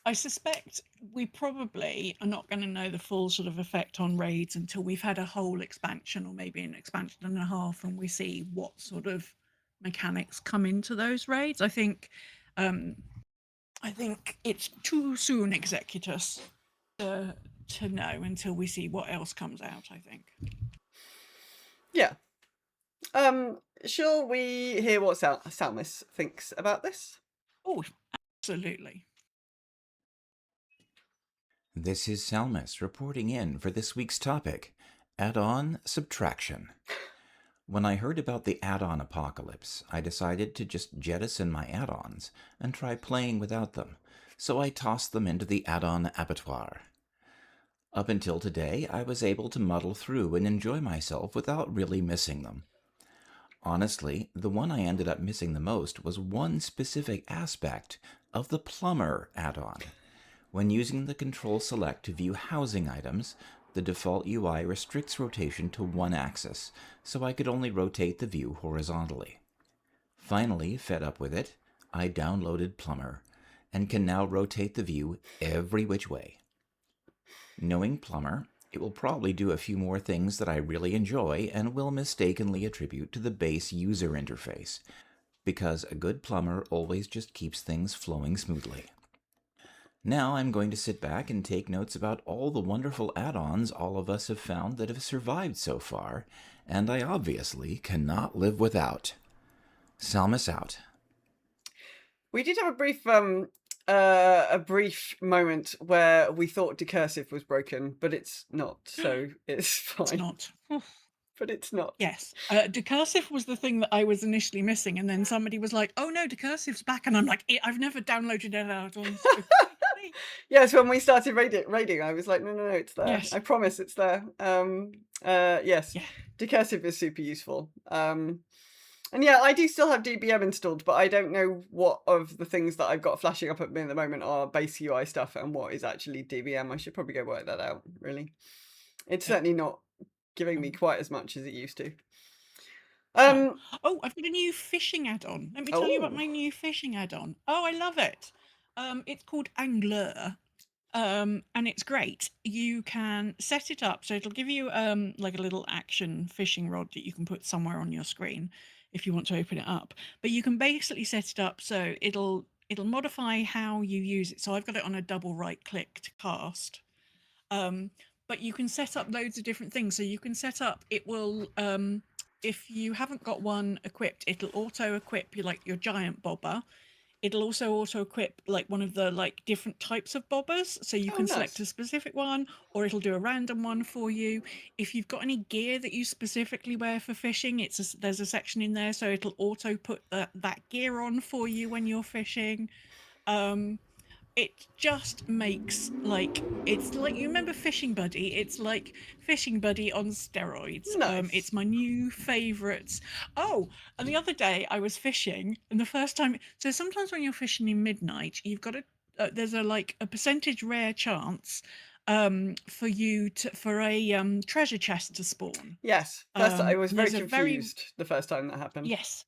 I suspect we probably are not going to know the full sort of effect on raids until we've had a whole expansion, or maybe an expansion and a half, and we see what sort of mechanics come into those raids. I think it's too soon, Executus, to know until we see what else comes out, I think. Yeah. Shall we hear what Salmis thinks about this? Oh, absolutely. This is Salmis reporting in for this week's topic, add-on subtraction. When I heard about the add-on apocalypse, I decided to just jettison my add-ons and try playing without them, so I tossed them into the add-on abattoir. Up until today, I was able to muddle through and enjoy myself without really missing them. Honestly, the one I ended up missing the most was one specific aspect of the plumber add-on. When using the Control Select to view housing items, the default UI restricts rotation to one axis, so I could only rotate the view horizontally. Finally, fed up with it, I downloaded Plumber, and can now rotate the view every which way. Knowing Plumber, it will probably do a few more things that I really enjoy and will mistakenly attribute to the base user interface, because a good plumber always just keeps things flowing smoothly. Now I'm going to sit back and take notes about all the wonderful add-ons all of us have found that have survived so far, and I obviously cannot live without. Salmis out. We did have a brief moment where we thought decursive was broken, but it's not, so it's fine. It's not. But it's not. Yes. Decursive was the thing that I was initially missing, and then somebody was like, oh no, decursive's back, and I'm like, I've never downloaded it out on Yes, when we started raiding, I was like, no, it's there. Yes. I promise it's there. Yes, Yeah. decursive is super useful. And yeah, I do still have DBM installed, but I don't know what of the things that I've got flashing up at me at the moment are base UI stuff and what is actually DBM. I should probably go work that out, really. It's certainly not giving me quite as much as it used to. Oh, I've got a new fishing add-on. Let me tell you about Oh. my new fishing add-on. Oh, I love it. It's called Angler. And it's great. You can set it up, so it'll give you like a little action fishing rod that you can put somewhere on your screen if you want to open it up. But you can basically set it up so it'll modify how you use it. So I've got it on a double right click to cast. But you can set up loads of different things. So you can set up, it will if you haven't got one equipped, it'll auto equip your giant bobber. It'll also auto-equip like one of the different types of bobbers, so you can select a specific one, or it'll do a random one for you. If you've got any gear that you specifically wear for fishing, there's a section in there, so it'll auto put that gear on for you when you're fishing. It just makes it's like, you remember Fishing Buddy? It's like Fishing Buddy on steroids. Nice. It's my new favourites. Oh, and the other day I was fishing, and the first time, so sometimes when you're fishing in midnight, you've got there's a percentage rare chance for a treasure chest to spawn. Yes, I was very there's a confused the first time that happened. Yes.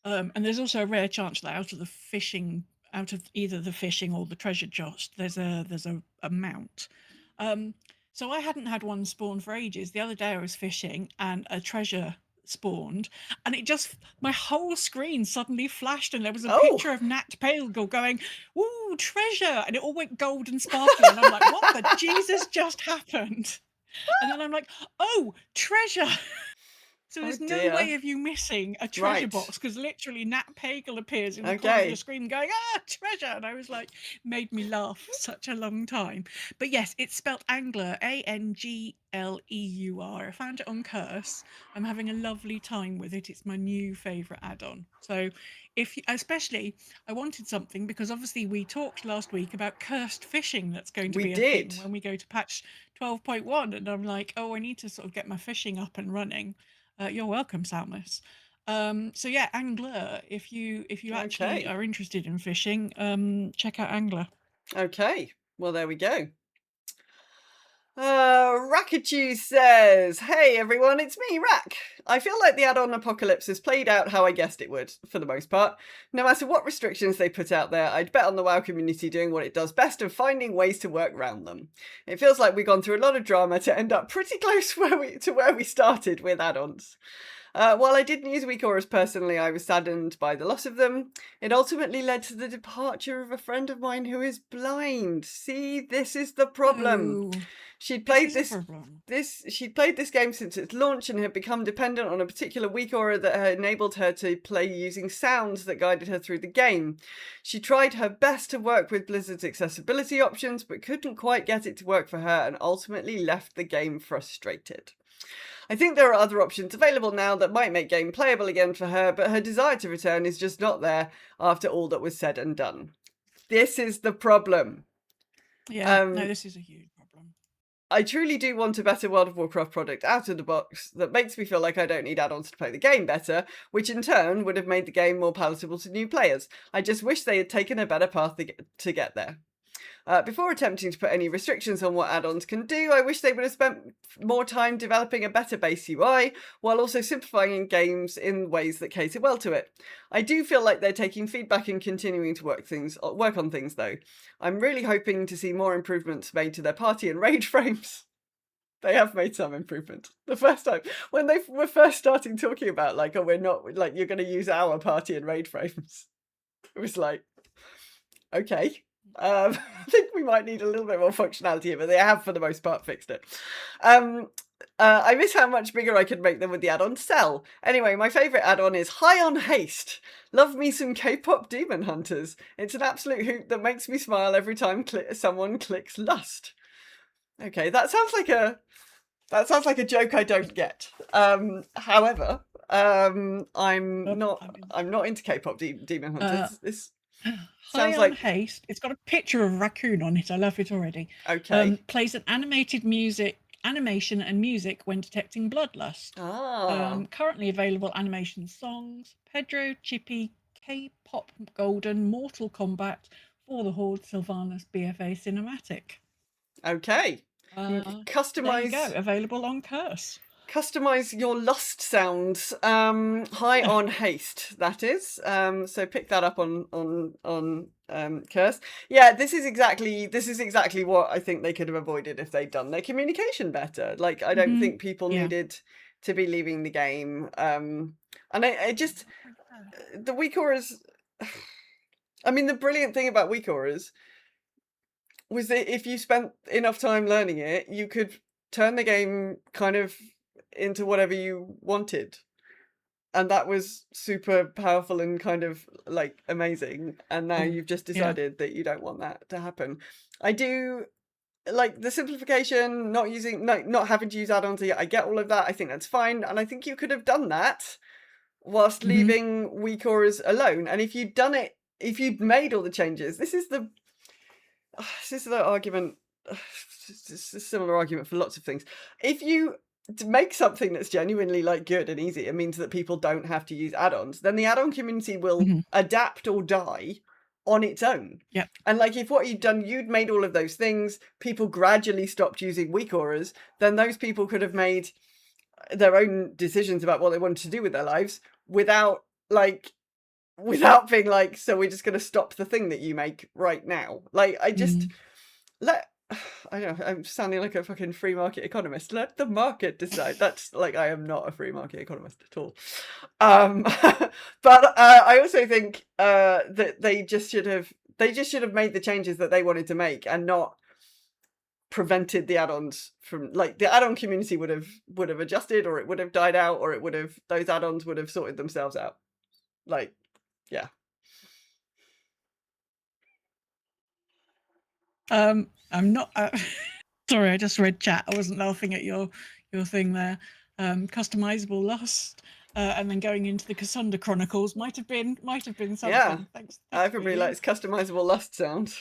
And there's also a rare chance that out of either the fishing or the treasure chest, there's a mount. So I hadn't had one spawn for ages. The other day I was fishing and a treasure spawned, and my whole screen suddenly flashed, and there was a picture of Nat Palegill going, "Ooh, treasure!" and it all went gold and sparkly, and I'm like, "What the Jesus just happened?" And then I'm like, "Oh, treasure!" So there's no way of you missing a treasure box, because literally Nat Palegill appears in the corner of your screen going, treasure! And I was like, made me laugh such a long time. But yes, it's spelt Angler, A-N-G-L-E-U-R. I found it on Curse. I'm having a lovely time with it. It's my new favourite add-on. So especially, I wanted something, because obviously we talked last week about cursed fishing that's going to be a thing when we go to patch 12.1. And I'm like, I need to sort of get my fishing up and running. You're welcome, Salmus. So yeah, Angler. If you actually are interested in fishing, check out Angler. Okay, well there we go. Rakachu says, "Hey everyone, it's me, Rak. I feel like the add-on Apocalypse has played out how I guessed it would, for the most part. No matter what restrictions they put out there, I'd bet on the WoW community doing what it does best and finding ways to work around them. It feels like we've gone through a lot of drama to end up pretty close to where we started with add-ons. While I didn't use weak auras personally, I was saddened by the loss of them. It ultimately led to the departure of a friend of mine who is blind. See, this is the problem. She'd played this game since its launch and had become dependent on a particular weak aura that had enabled her to play using sounds that guided her through the game. She tried her best to work with Blizzard's accessibility options, but couldn't quite get it to work for her and ultimately left the game frustrated. I think there are other options available now that might make game playable again for her, but her desire to return is just not there after all that was said and done. This is the problem." Yeah, no, this is a huge problem. I truly do want a better World of Warcraft product out of the box that makes me feel like I don't need add-ons to play the game better, which in turn would have made the game more palatable to new players. I just wish they had taken a better path to get there. Before attempting to put any restrictions on what add-ons can do, I wish they would have spent more time developing a better base UI, while also simplifying games in ways that cater well to it. I do feel like they're taking feedback and continuing to work on things though. I'm really hoping to see more improvements made to their party and raid frames. They have made some improvement. The first time, when they were first starting talking about we're not, you're going to use our party and raid frames. It was like, okay. I think we might need a little bit more functionality here, but they have for the most part fixed it. I miss how much bigger I could make them with the add-on Cell. Anyway, my favourite add-on is High on Haste. Love me some K-pop demon hunters. It's an absolute hoot that makes me smile every time someone clicks Lust. Okay, that sounds like a joke I don't get. However, I'm not into K-pop demon hunters. High Sounds on like Haste. It's got a picture of a raccoon on it. I love it already. okay. Plays an animation and music when detecting bloodlust. Currently available animation songs: Pedro, Chippy, K-pop, Golden, Mortal Kombat, For the Horde, Sylvanas, BFA cinematic. Okay. There you Customize go. Available on Curse. customize your lust sounds. High on haste, that is. So pick that up on Curse. Yeah, this is exactly what I think they could have avoided if they'd done their communication better. Like, I don't think people needed to be leaving the game. And I just the weak auras. I mean, the brilliant thing about weak auras was that if you spent enough time learning it, you could turn the game kind of into whatever you wanted. And that was super powerful and kind of like amazing. And now you've just decided that you don't want that to happen. I do like the simplification, not having to use add-ons. I get all of that. I think that's fine. And I think you could have done that whilst leaving weak auras alone. And if you'd done it, if you'd made all the changes, this is the argument. It's a similar argument for lots of things. If you make something that's genuinely like good and easy, it means that people don't have to use add-ons. Then the add-on community will adapt or die on its own. Yeah. And like if what you'd made all of those things, people gradually stopped using weak auras, then those people could have made their own decisions about what they wanted to do with their lives without being like, so we're just going to stop the thing that you make right now. Like, I just I know I'm sounding like a fucking free market economist. Let the market decide. That's like, I am not a free market economist at all. But I also think that they just should have made the changes that they wanted to make and not prevented the add-ons from, like, the add-on community would have adjusted, or it would have died out, or those add-ons would have sorted themselves out. Like, yeah. I'm not. Sorry, I just read chat. I wasn't laughing at your thing there. Customizable lust, and then going into the Cassunda Chronicles might have been something. Yeah, thanks everybody likes customizable lust sounds.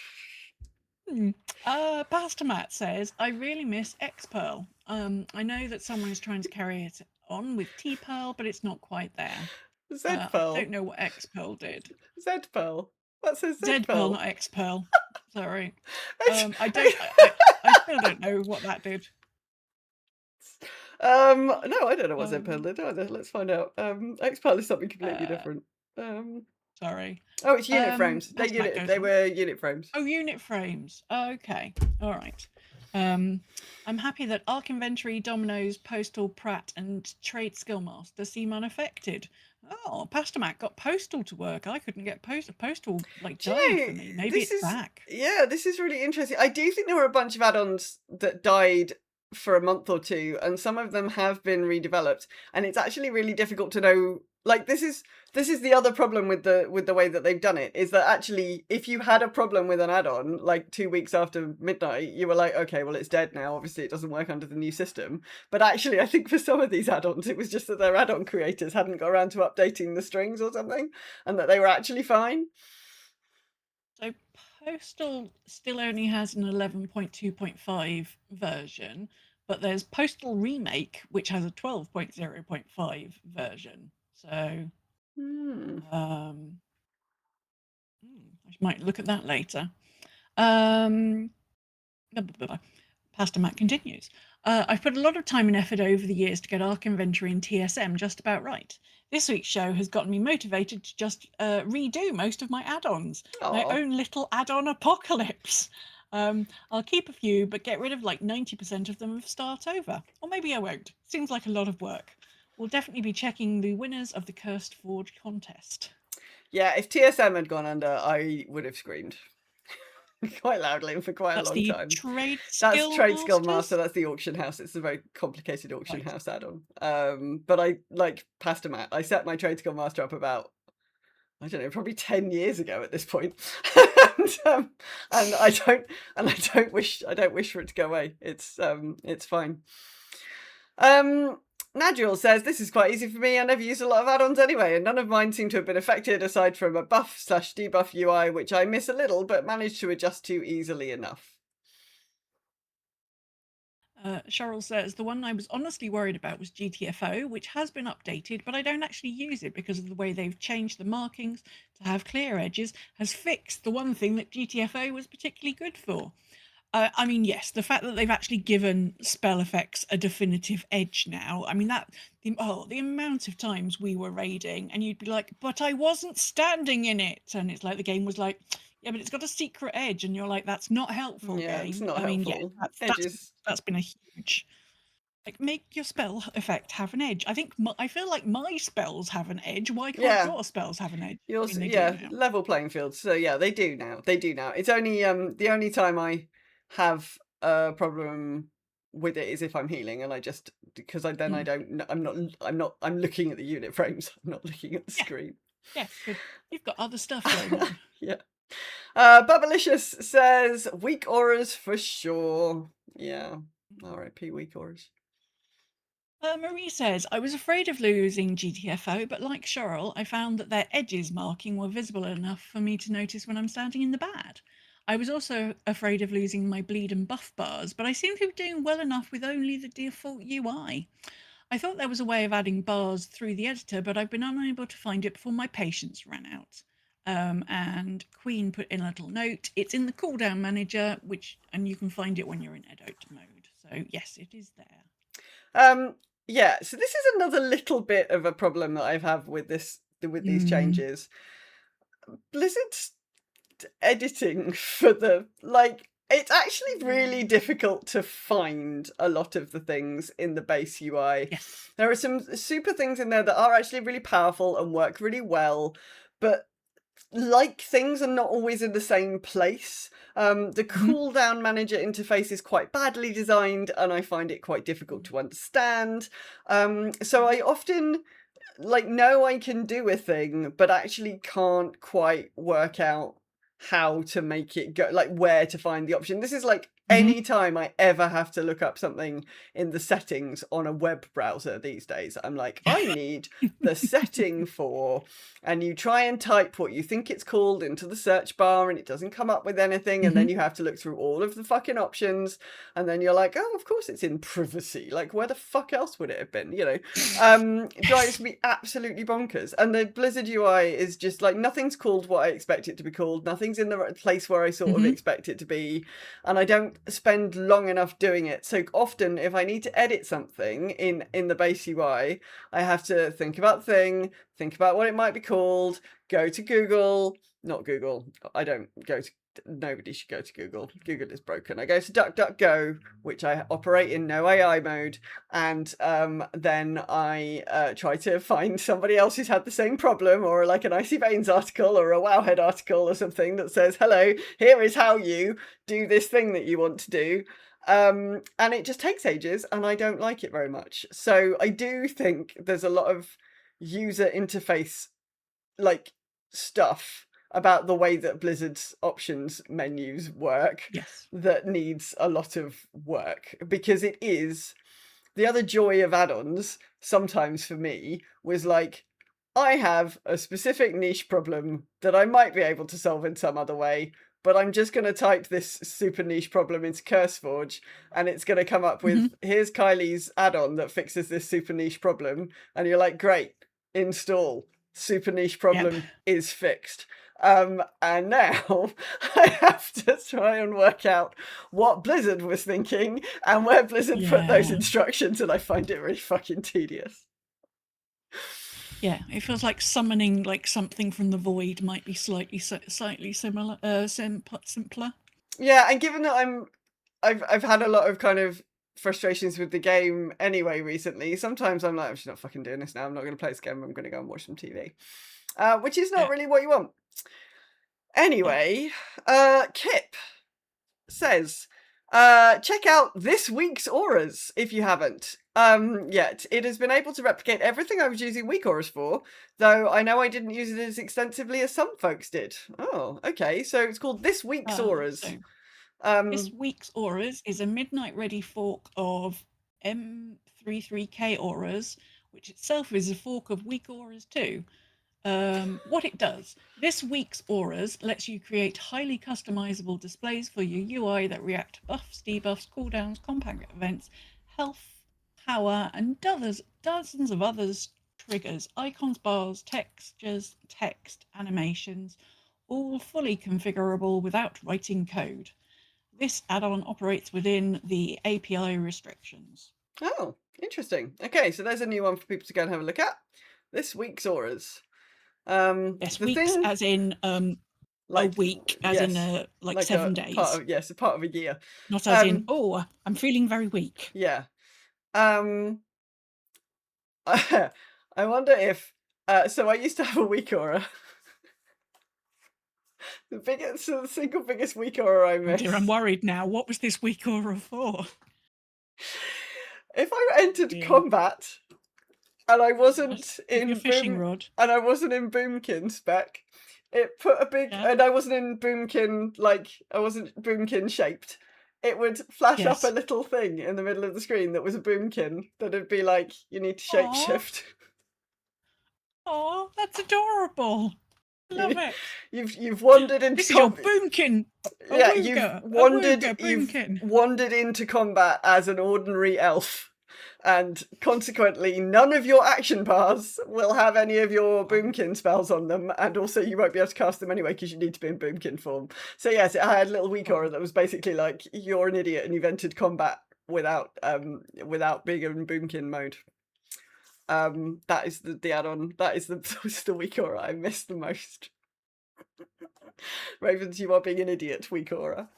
Pastor Matt says, I really miss X-Pearl. I know that someone is trying to carry it on with T-Pearl, but it's not quite there. Z-Pearl. I don't know what X-Pearl did. Z-Pearl. What says Z-Pearl? Z-Pearl, not X-Pearl. Sorry. I still don't know what that did. No, I don't know what Z-Pearl did either. Let's find out. X-Pearl is something completely different. Sorry. Oh, it's unit frames. They were unit frames. Oh, unit frames. Okay. All right. I'm happy that Arc Inventory, Dominoes, Postal, Pratt, and Trade Skillmaster seem unaffected. Oh, Pastor Mac got Postal to work. I couldn't get Postal like died for me. Maybe it's back. Yeah, this is really interesting. I do think there were a bunch of add-ons that died for a month or two, and some of them have been redeveloped. And it's actually really difficult to know. Like, this is the other problem with the way that they've done it, is that actually if you had a problem with an add-on like 2 weeks after midnight, you were like, okay, well, it's dead now. Obviously it doesn't work under the new system. But actually I think for some of these add-ons it was just that their add-on creators hadn't got around to updating the strings or something, and that they were actually fine. So Postal still only has an 11.2.5 version, but there's Postal Remake, which has a 12.0.5 version. So, I might look at that later. Pastor Matt continues. I've put a lot of time and effort over the years to get Arc Inventory and TSM just about right. This week's show has gotten me motivated to just redo most of my add-ons. My own little add-on apocalypse. I'll keep a few, but get rid of like 90% of them and start over. Or maybe I won't. Seems like a lot of work. We'll definitely be checking the winners of the Cursed Forge contest. Yeah, if TSM had gone under, I would have screamed quite loudly and for quite a long time. That's Trade Skill Master. That's the auction house. It's a very complicated auction house add-on. But I like Pastor Matt. I set my Trade Skill Master up about, I don't know, probably 10 years ago at this point. and I don't wish for it to go away. It's fine. Nadriel says, this is quite easy for me. I never use a lot of add-ons anyway, and none of mine seem to have been affected aside from a buff/debuff UI, which I miss a little, but managed to adjust to easily enough. Cheryl says, the one I was honestly worried about was GTFO, which has been updated, but I don't actually use it because of the way they've changed the markings to have clear edges, has fixed the one thing that GTFO was particularly good for. I mean, yes, the fact that they've actually given spell effects a definitive edge now. I mean, the amount of times we were raiding and you'd be like, but I wasn't standing in it. And it's like the game was like, yeah, but it's got a secret edge. And you're like, that's not helpful, Yeah, game. it's not I mean, helpful. yeah, that's been a huge... Like, make your spell effect have an edge. I feel like my spells have an edge. Why can't your spells have an edge? Level playing field. So yeah, they do now. It's only the only time I have a problem with it is if I'm healing, and I just because I'm looking at the unit frames. I'm not looking at the screen. Yes, you've got other stuff going on. Yeah. Bubblicious says weak auras for sure. Yeah. R.I.P. weak auras. Marie says, I was afraid of losing GTFO, but like Cheryl, I found that their edges marking were visible enough for me to notice when I'm standing in the bad. I was also afraid of losing my bleed and buff bars, but I seem to be doing well enough with only the default UI. I thought there was a way of adding bars through the editor, but I've been unable to find it before my patience ran out. And Queen put in a little note. It's in the cooldown manager, and you can find it when you're in edit mode. So yes, it is there. Yeah, so this is another little bit of a problem that I've had with these changes. Blizzard's editing for it's actually really difficult to find a lot of the things in the base UI. Yes. There are some super things in there that are actually really powerful and work really well, but things are not always in the same place. The cooldown manager interface is quite badly designed, and I find it quite difficult to understand. So I often know I can do a thing, but actually can't quite work out how to make it go, where to find the option. This is any time I ever have to look up something in the settings on a web browser these days, I'm like, I need the setting for, and you try and type what you think it's called into the search bar and it doesn't come up with anything, and then you have to look through all of the fucking options, and then you're like, oh, of course it's in privacy. Where the fuck else would it have been? It drives me absolutely bonkers. And the Blizzard UI is just nothing's called what I expect it to be called. Nothing's in the right place where I sort of expect it to be, and I don't spend long enough doing it. So often if I need to edit something in the base UI, I have to think about what it might be called, go to Google, not Google, nobody should go to Google. Google is broken. I go to DuckDuckGo, which I operate in no AI mode, and then I try to find somebody else who's had the same problem, or an Icy Veins article or a Wowhead article or something that says, hello, here is how you do this thing that you want to do. And it just takes ages, and I don't like it very much. So I do think there's a lot of user interface stuff about the way that Blizzard's options menus work that needs a lot of work, because it is the other joy of add-ons sometimes for me was I have a specific niche problem that I might be able to solve in some other way, but I'm just going to type this super niche problem into CurseForge, and it's going to come up with, here's Kylie's add-on that fixes this super niche problem. And you're like, great, install. Super niche problem is fixed. And now I have to try and work out what Blizzard was thinking and where Blizzard put those instructions, and I find it really fucking tedious. Yeah, it feels like summoning something from the void might be slightly similar, simpler. Yeah, and given that I've had a lot of kind of frustrations with the game anyway recently, sometimes I'm like, I'm just not fucking doing this now. I'm not going to play this game. I'm going to go and watch some TV, which is not really what you want. Anyway, Kip says, check out this week's auras if you haven't yet. It has been able to replicate everything I was using weak auras for, though I know I didn't use it as extensively as some folks did. Oh, okay. So it's called This Week's Auras. This week's auras is a midnight ready fork of 3K auras, which itself is a fork of weak auras too. What it does, this week's auras lets you create highly customizable displays for your UI that react to buffs, debuffs, cooldowns, combat events, health, power, and dozens of others triggers, icons, bars, textures, text, animations, all fully configurable without writing code. This add-on operates within the API restrictions. Oh, interesting. Okay, so there's a new one for people to go and have a look at. This week's auras. Yes, weeks thing, as in like, a week, as in like 7 days. Part of a year. Not as in, oh, I'm feeling very weak. Yeah. I wonder if so I used to have a weak aura. The single biggest weak aura I missed. Dear, I'm worried now. What was this weak aura for? If I entered combat and I wasn't in fishing rod, and I wasn't in Boomkin spec, it put a big and I wasn't in Boomkin, like I wasn't Boomkin shaped. It would flash up a little thing in the middle of the screen that was a Boomkin that'd be like, you need to shapeshift. Oh, that's adorable. Love it. You've wandered into this is your Boomkin. Yeah, you've wandered into combat as an ordinary elf. And consequently, none of your action bars will have any of your Boomkin spells on them, and also you won't be able to cast them anyway because you need to be in Boomkin form. So yes, it had a little weak aura that was basically like, you're an idiot and you've entered combat without being in Boomkin mode. That is the add-on. That is the weak aura I miss the most. Ravens, you are being an idiot, weak aura.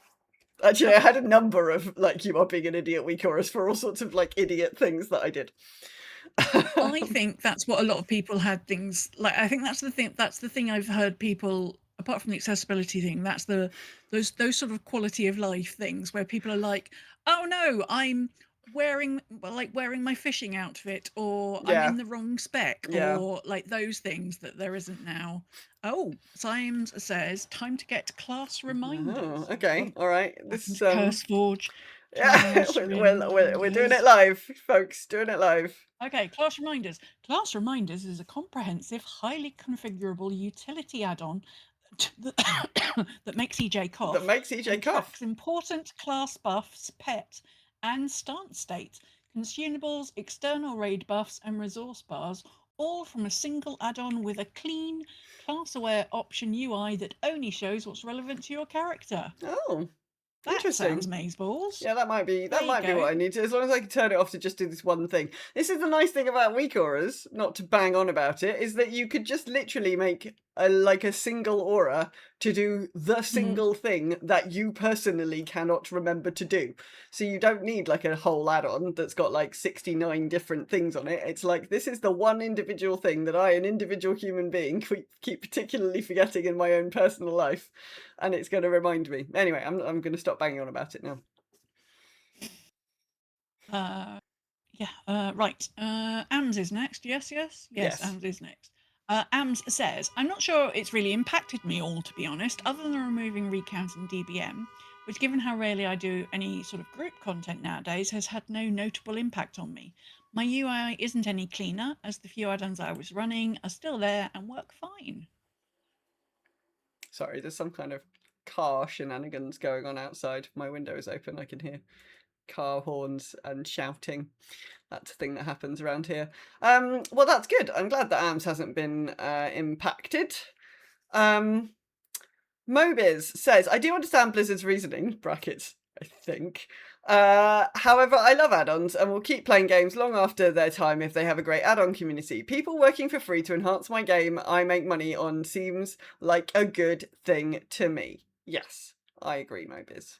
Actually, I had a number of, like, you are being an idiot weak auras for all sorts of, like, idiot things that I did. I think that's what a lot of people had things, like, I think that's the thing I've heard people, apart from the accessibility thing, that's those sort of quality of life things where people are like, oh no, I'm wearing my fishing outfit, or I'm in the wrong spec, or like those things that there isn't now. Oh, Symes says time to get class reminders. Oh, okay, all right. This is CurseForge. Yeah, we're doing it live, folks. Doing it live. Okay, class reminders. Class reminders is a comprehensive, highly configurable utility add-on that makes EJ cough. That makes EJ cough. Important class buffs, pet, and stance state, consumables, external raid buffs, and resource bars, all from a single add-on with a clean, class-aware option UI that only shows what's relevant to your character. Oh, that interesting. Sounds mazeballs. Yeah, that might be what I need to, as long as I can turn it off to just do this one thing. This is the nice thing about weak auras, not to bang on about it, is that you could just literally make a single aura to do the single thing that you personally cannot remember to do. So you don't need like a whole add-on that's got like 69 different things on it. It's like, this is the one individual thing that I, an individual human being, keep particularly forgetting in my own personal life, and it's going to remind me. Anyway, I'm going to stop banging on about it now. Right. AMS is next. Yes. AMS is next. AMS says, I'm not sure it's really impacted me all, to be honest, other than removing recount and DBM, which, given how rarely I do any sort of group content nowadays, has had no notable impact on me. My UI isn't any cleaner, as the few add-ons I was running are still there and work fine. Sorry, there's some kind of car shenanigans going on outside. My window is open, I can hear car horns and shouting. That's a thing that happens around here. Well, that's good. I'm glad that AMS hasn't been impacted. Mobiz says, I do understand Blizzard's reasoning, brackets, I think. However, I love add-ons and will keep playing games long after their time if they have a great add-on community. People working for free to enhance my game I make money on seems like a good thing to me. Yes, I agree, Mobiz.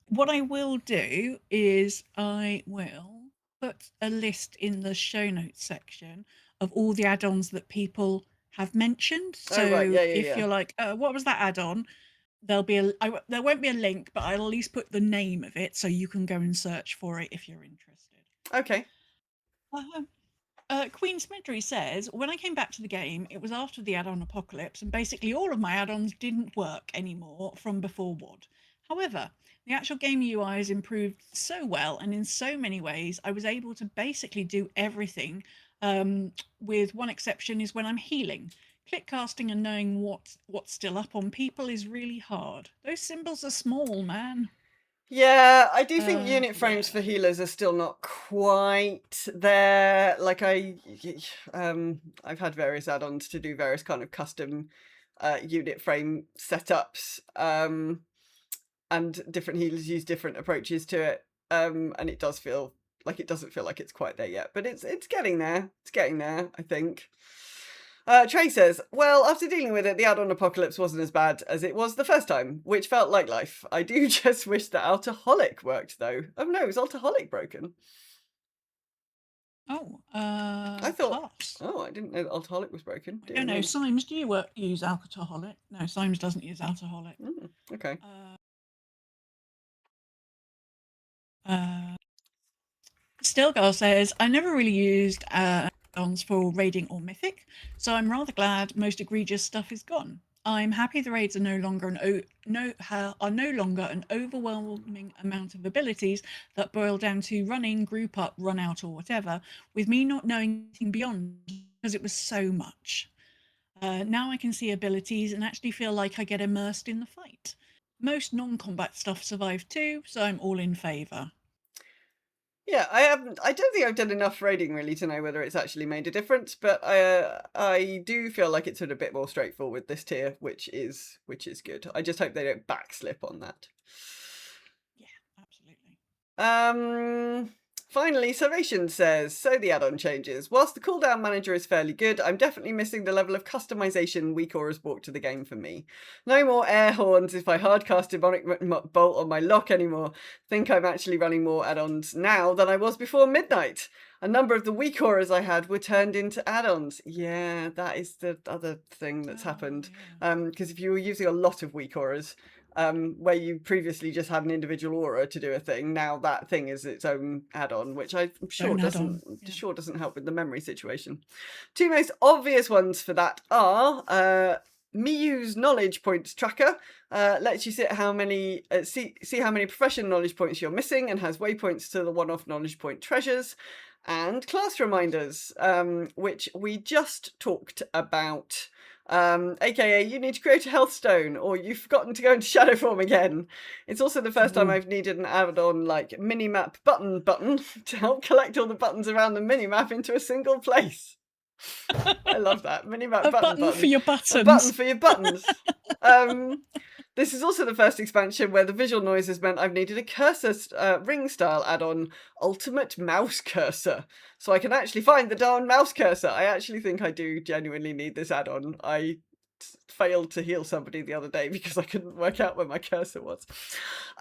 What I will do is I will put a list in the show notes section of all the add-ons that people have mentioned. So if you're like, what was that add-on? There won't be a link, but I'll at least put the name of it so you can go and search for it if you're interested. Okay. Queen Smidry says, when I came back to the game, it was after the add-on apocalypse, and basically all of my add-ons didn't work anymore from before WoD. However, the actual game UI has improved so well, and in so many ways, I was able to basically do everything, with one exception is when I'm healing. Click casting and knowing what's still up on people is really hard. Those symbols are small, man. Yeah, I do think unit frames Yeah. for healers are still not quite there. Like I've had various add-ons to do various kind of custom unit frame setups, and different healers use different approaches to it. And it does feel like it doesn't feel like it's quite there yet, but it's getting there. It's getting there, I think. Trey says, well, after dealing with it, the add-on apocalypse wasn't as bad as it was the first time, which felt like life. I do just wish that Alcoholic worked, though. Oh no, is Alcoholic broken? Oh, I thought. class. Oh, I didn't know that Alcoholic was broken. I don't know. Symes, do you use Alcoholic? No, Symes doesn't use Alcoholic. Okay. Stillgirl says, I never really used add-ons for raiding or mythic, so I'm rather glad most egregious stuff is gone. I'm happy the raids are no longer an overwhelming amount of abilities that boil down to run in, group up, run out, or whatever, with me not knowing anything beyond because it was so much. Now I can see abilities and actually feel like I get immersed in the fight. Most non-combat stuff survived too, so I'm all in favour. Yeah, I don't think I've done enough raiding really to know whether it's actually made a difference, but I do feel like it's sort of a bit more straightforward with this tier, which is good. I just hope they don't backslip on that. Yeah, absolutely. Finally, Salvation says, so the add-on changes. Whilst the cooldown manager is fairly good, I'm definitely missing the level of customization weak auras brought to the game for me. No more air horns if I hardcast Demonic Bolt on my lock anymore. Think I'm actually running more add-ons now than I was before midnight. A number of the weak auras I had were turned into add-ons. Yeah, that is the other thing that's happened. Because if you were using a lot of weak auras, where you previously just had an individual aura to do a thing, now that thing is its own add-on, which I'm sure doesn't help with the memory situation. Two most obvious ones for that are Miyu's knowledge points tracker. Lets you see how many professional knowledge points you're missing and has waypoints to the one-off knowledge point treasures. And class reminders, which we just talked about. AKA you need to create a health stone, or you've forgotten to go into shadow form again. It's also the first time I've needed an add-on like minimap button to help collect all the buttons around the minimap into a single place. I love that. Minimap button for your buttons. A button for your buttons. This is also the first expansion where the visual noise has meant I've needed a cursor ring style add-on, Ultimate Mouse Cursor, so I can actually find the darn mouse cursor. I actually think I do genuinely need this add-on. I failed to heal somebody the other day because I couldn't work out where my cursor was.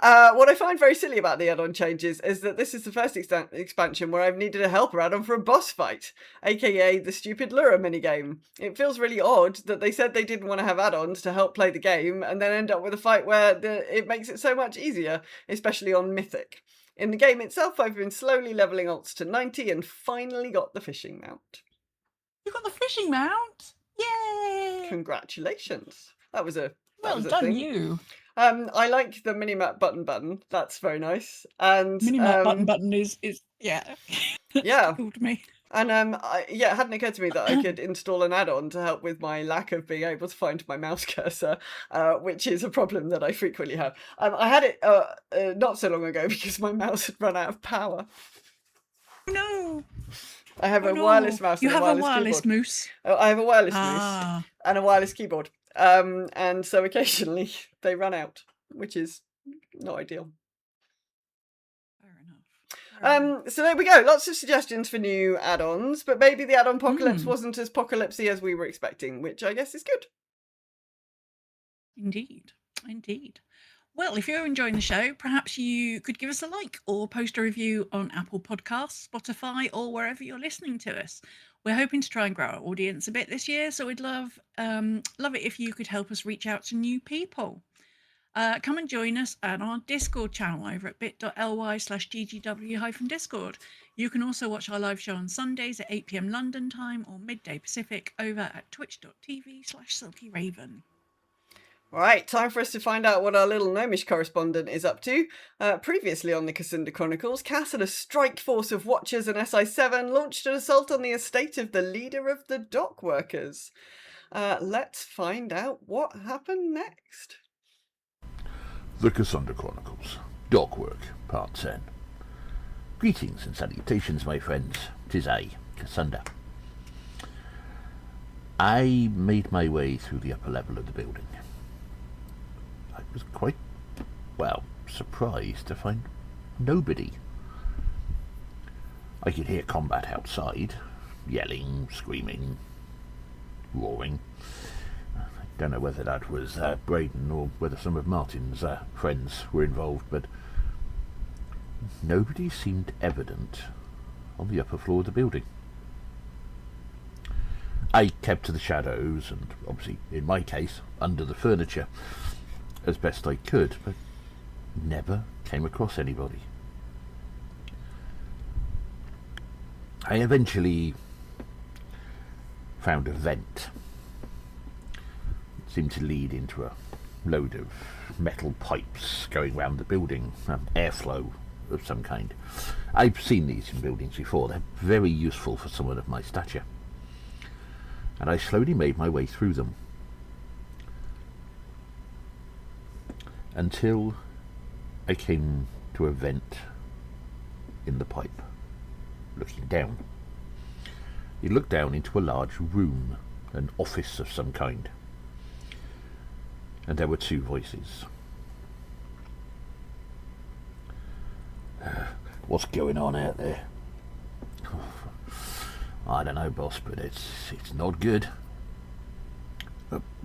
What I find very silly about the add-on changes is that this is the first expansion where I've needed a helper add-on for a boss fight, aka the stupid Lure minigame. It feels really odd that they said they didn't want to have add-ons to help play the game and then end up with a fight where it makes it so much easier, especially on Mythic. In the game itself, I've been slowly leveling alts to 90 and finally got the fishing mount. You got the fishing mount? Yay! Congratulations. That was a well done, thing. You. I like the minimap button. That's very nice. And minimap button is yeah. Yeah. Cool to me. And it hadn't occurred to me that I could install an add-on to help with my lack of being able to find my mouse cursor, which is a problem that I frequently have. I had it not so long ago because my mouse had run out of power. No. I have a wireless mouse. You and have a wireless keyboard. Mouse. Oh, I have a wireless mouse and a wireless keyboard. And so occasionally they run out, which is not ideal. So there we go. Lots of suggestions for new add-ons, but maybe the addon-pocalypse wasn't as apocalypsy as we were expecting, which I guess is good. Indeed. Well, if you're enjoying the show, perhaps you could give us a like or post a review on Apple Podcasts, Spotify, or wherever you're listening to us. We're hoping to try and grow our audience a bit this year, so we'd love it if you could help us reach out to new people. Come and join us at our Discord channel over at bit.ly/ggw-discord. You can also watch our live show on Sundays at 8 PM London time or midday Pacific over at twitch.tv/silkyraven. Right, time for us to find out what our little gnomish correspondent is up to. Previously on the Cassunda Chronicles, Cass and a strike force of Watchers and SI7 launched an assault on the estate of the leader of the dock workers. Let's find out what happened next. The Cassunda Chronicles, Dock Work, Part 10. Greetings and salutations, my friends. 'Tis I, Cassunda. I made my way through the upper level of the building. I was quite, well, surprised to find nobody. I could hear combat outside, yelling, screaming, roaring. I don't know whether that was Braden or whether some of Martin's friends were involved, but nobody seemed evident on the upper floor of the building. I kept to the shadows and, obviously, in my case, under the furniture, as best I could, but never came across anybody. I eventually found a vent. It seemed to lead into a load of metal pipes going round the building, airflow of some kind. I've seen these in buildings before. They're very useful for someone of my stature. And I slowly made my way through them until I came to a vent in the pipe, looking down. You looked down into a large room, an office of some kind, and there were two voices. What's going on out there? I don't know, boss, but it's not good.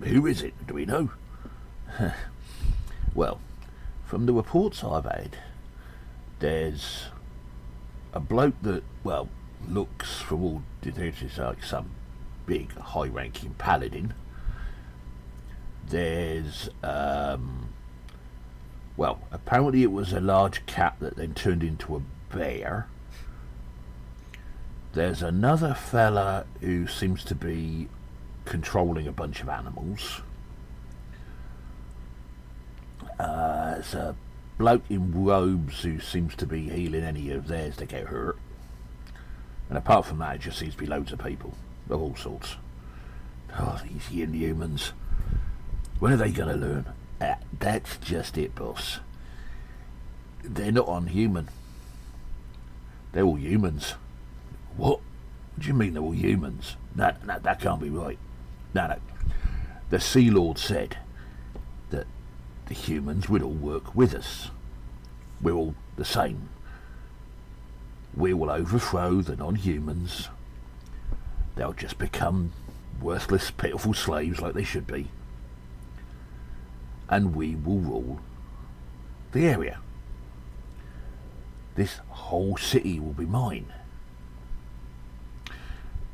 Who is it? Do we know? Well, from the reports I've had, there's a bloke that, well, looks from all directions like some big, high-ranking paladin. There's, well, apparently it was a large cat that then turned into a bear. There's another fella who seems to be controlling a bunch of animals. There's a bloke in robes who seems to be healing any of theirs that get hurt. And apart from that, it just seems to be loads of people of all sorts. Oh, these inhumans. When are they going to learn? That's just it, boss. They're not unhuman. They're all humans. What? What do you mean they're all humans? No, that can't be right. No. The Sea Lord said that the humans would all work with us. We're all the same. We will overthrow the non-humans. They'll just become worthless, pitiful slaves like they should be. And we will rule the area. This whole city will be mine.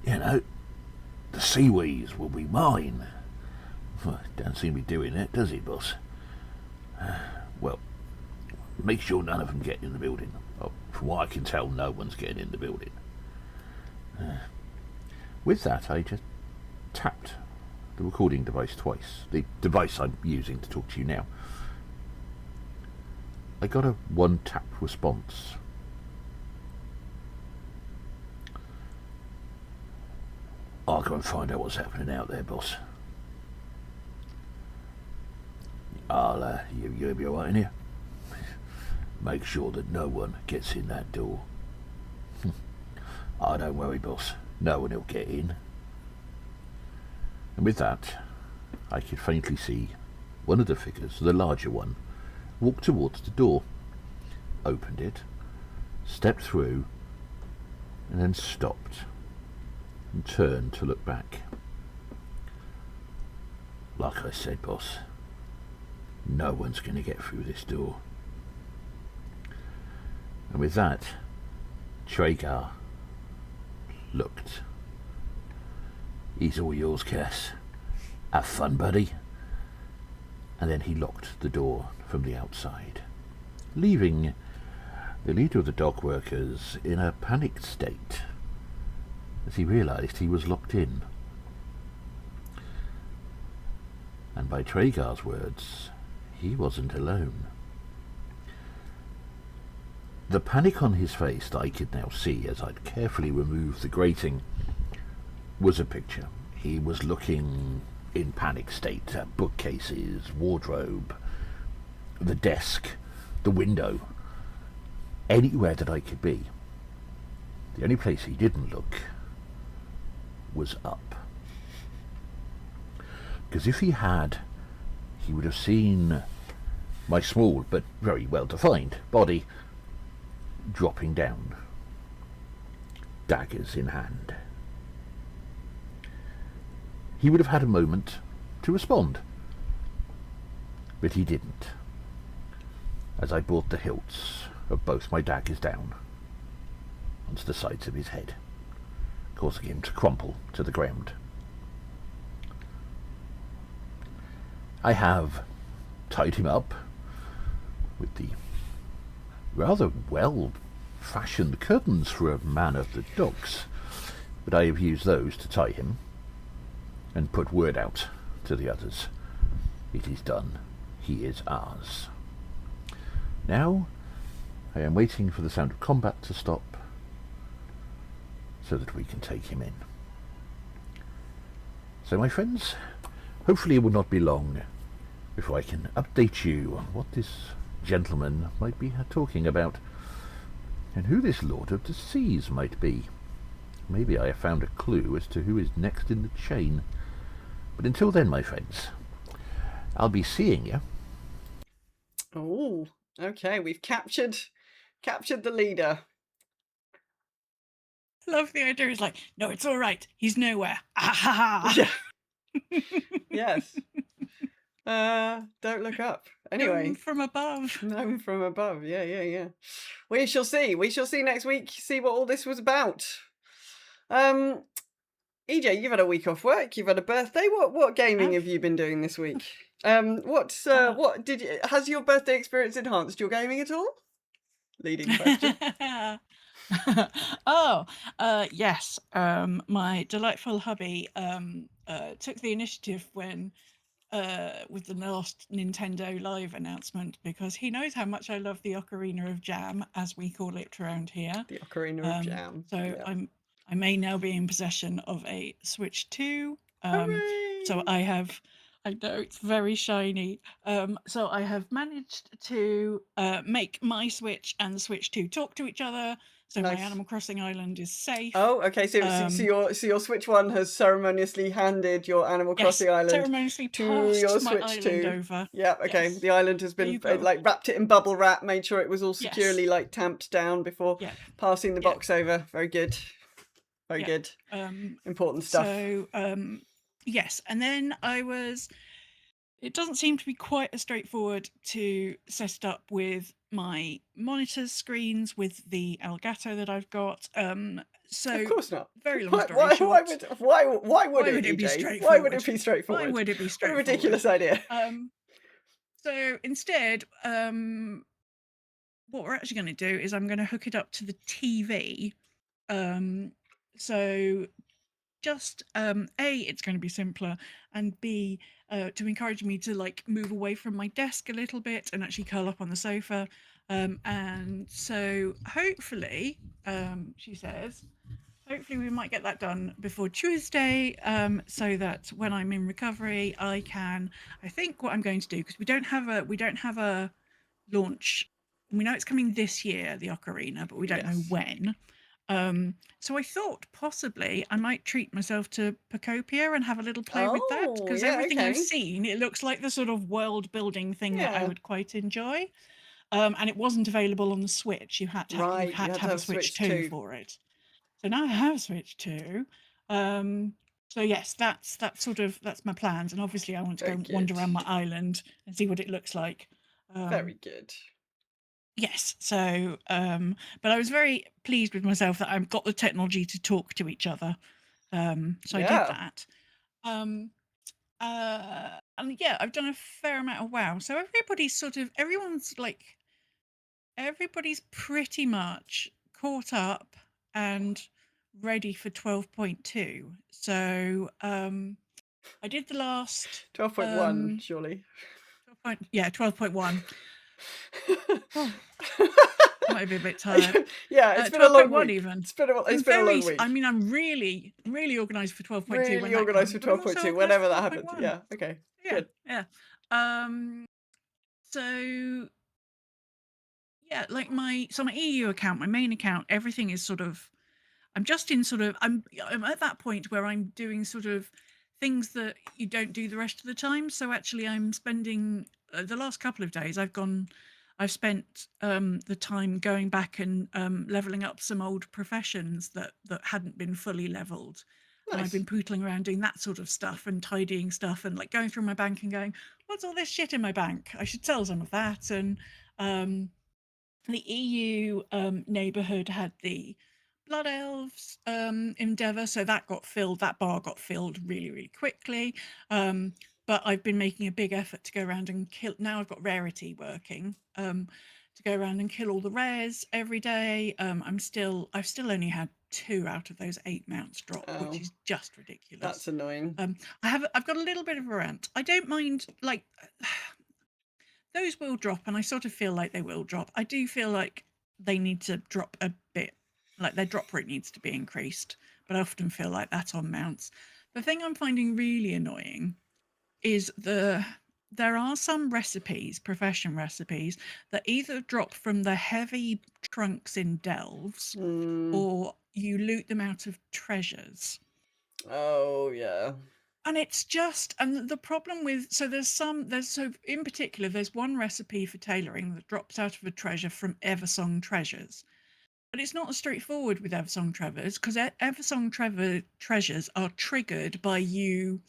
You know, the seaweeds will be mine. Well, don't seem to be doing that, does it, boss? Well, make sure none of them get in the building. From what I can tell, no one's getting in the building. With that, I just tapped the recording device twice. The device I'm using to talk to you now. I got a one-tap response. I'll go and find out what's happening out there, boss. You'll be alright in here? Make sure that no one gets in that door. Don't worry, boss. No one will get in. And with that, I could faintly see one of the figures, the larger one, walk towards the door, opened it, stepped through, and then stopped and turned to look back. Like I said, boss, no one's going to get through this door. And with that, Traegar looked. He's all yours, Cass. Have fun, buddy. And then he locked the door from the outside, leaving the leader of the dock workers in a panicked state as he realised he was locked in. And by Traegar's words, he wasn't alone. The panic on his face that I could now see as I'd carefully removed the grating was a picture. He was looking in panic state at bookcases, wardrobe, the desk, the window, anywhere that I could be. The only place he didn't look was up. Because if he had, he would have seen my small but very well-defined body dropping down, daggers in hand. He would have had a moment to respond, but he didn't, as I brought the hilts of both my daggers down onto the sides of his head, causing him to crumple to the ground. I have tied him up with the rather well-fashioned curtains for a man of the docks, but I have used those to tie him and put word out to the others. It is done. He is ours. Now I am waiting for the sound of combat to stop so that we can take him in. So, my friends, hopefully it will not be long before I can update you on what this gentleman might be talking about, and who this Lord of the Seas might be. Maybe I have found a clue as to who is next in the chain. But until then, my friends, I'll be seeing you. Oh, okay. We've captured the leader. Love the idea. It's like, no, it's all right. He's nowhere. Ah, ha, ha. Yeah. Yes. Don't look up. Anyway, Gnome from above. Gnome from above. Yeah. We shall see. We shall see next week. See what all this was about. EJ, you've had a week off work. You've had a birthday. What gaming have you been doing this week? What did you? Has your birthday experience enhanced your gaming at all? Leading question. Yes. My delightful hubby took the initiative when with the last Nintendo Live announcement, because he knows how much I love the Ocarina of Jam, as we call it around here. The Ocarina of Jam. So yeah. I may now be in possession of a Switch 2. So I know it's very shiny. So I have managed to make my Switch and the Switch 2 talk to each other. So nice. My Animal Crossing island is safe. Oh, okay. So your Switch 1 has ceremoniously handed your Animal Crossing island ceremoniously to your Switch 2 over. Yeah. Okay. Yes. The island has been wrapped it in bubble wrap, made sure it was all securely tamped down before passing the box over. Very good. Very good. Important stuff. So yes, and then it doesn't seem to be quite as straightforward to set it up with my monitor screens with the Elgato that I've got. So of course not. Very long story short. Why would it be straightforward? Why would it be straightforward? Why would it be straightforward? What a ridiculous idea. So instead, what we're actually going to do is I'm going to hook it up to the TV. So just A, it's going to be simpler, and B, to encourage me to move away from my desk a little bit and actually curl up on the sofa. And so hopefully, she says, hopefully we might get that done before Tuesday, so that when I'm in recovery, I think what I'm going to do, because we don't have a launch. We know it's coming this year, the Ocarina, but we don't know when. So I thought possibly I might treat myself to Pocopia and have a little play with that, because everything I've seen, it looks like the sort of world building thing that I would quite enjoy. And it wasn't available on the Switch. You had to have a Switch 2 for it. So now I have Switch 2. So yes, that's my plans, and obviously I want to go wander around my island and see what it looks like. Very good. Yes, so but I was very pleased with myself that I've got the technology to talk to each other. So I did that. And I've done a fair amount of WoW. So everybody's pretty much caught up and ready for 12.2. So I did the last 12.1, surely. 12.1. Oh, might be a bit tired. Yeah, it's been a long week. Even. It's been a long week. I mean, I'm really organised for 12.2. Really organised for 12.2, whenever that happens. Yeah, okay, good. Yeah. So yeah, like my EU account, my main account, everything is sort of. I'm just in sort of. I'm at that point where I'm doing sort of things that you don't do the rest of the time. So actually, I'm spending the last couple of days. I've spent the time going back and leveling up some old professions that hadn't been fully leveled. Nice. And I've been pootling around doing that sort of stuff and tidying stuff and like going through my bank and going, what's all this shit in my bank? I should sell some of that. And the EU neighbourhood had the Blood Elves endeavour, so that bar got filled really, really quickly. But I've been making a big effort to go around and kill. Now I've got Rarity working to go around and kill all the rares every day. I've still only had 2 out of those 8 mounts drop, which is just ridiculous. That's annoying. I've got a little bit of a rant. I don't mind, like, those will drop, and I sort of feel like they will drop. I do feel like they need to drop a bit, like their drop rate needs to be increased, but I often feel like that on mounts. The thing I'm finding really annoying is there are some recipes, profession recipes, that either drop from the heavy trunks in delves or you loot them out of treasures. Oh, yeah. And it's just, and the problem with, so in particular, there's one recipe for tailoring that drops out of a treasure from Eversong treasures. But it's not as straightforward with Eversong treasures, because Eversong treasures are triggered by you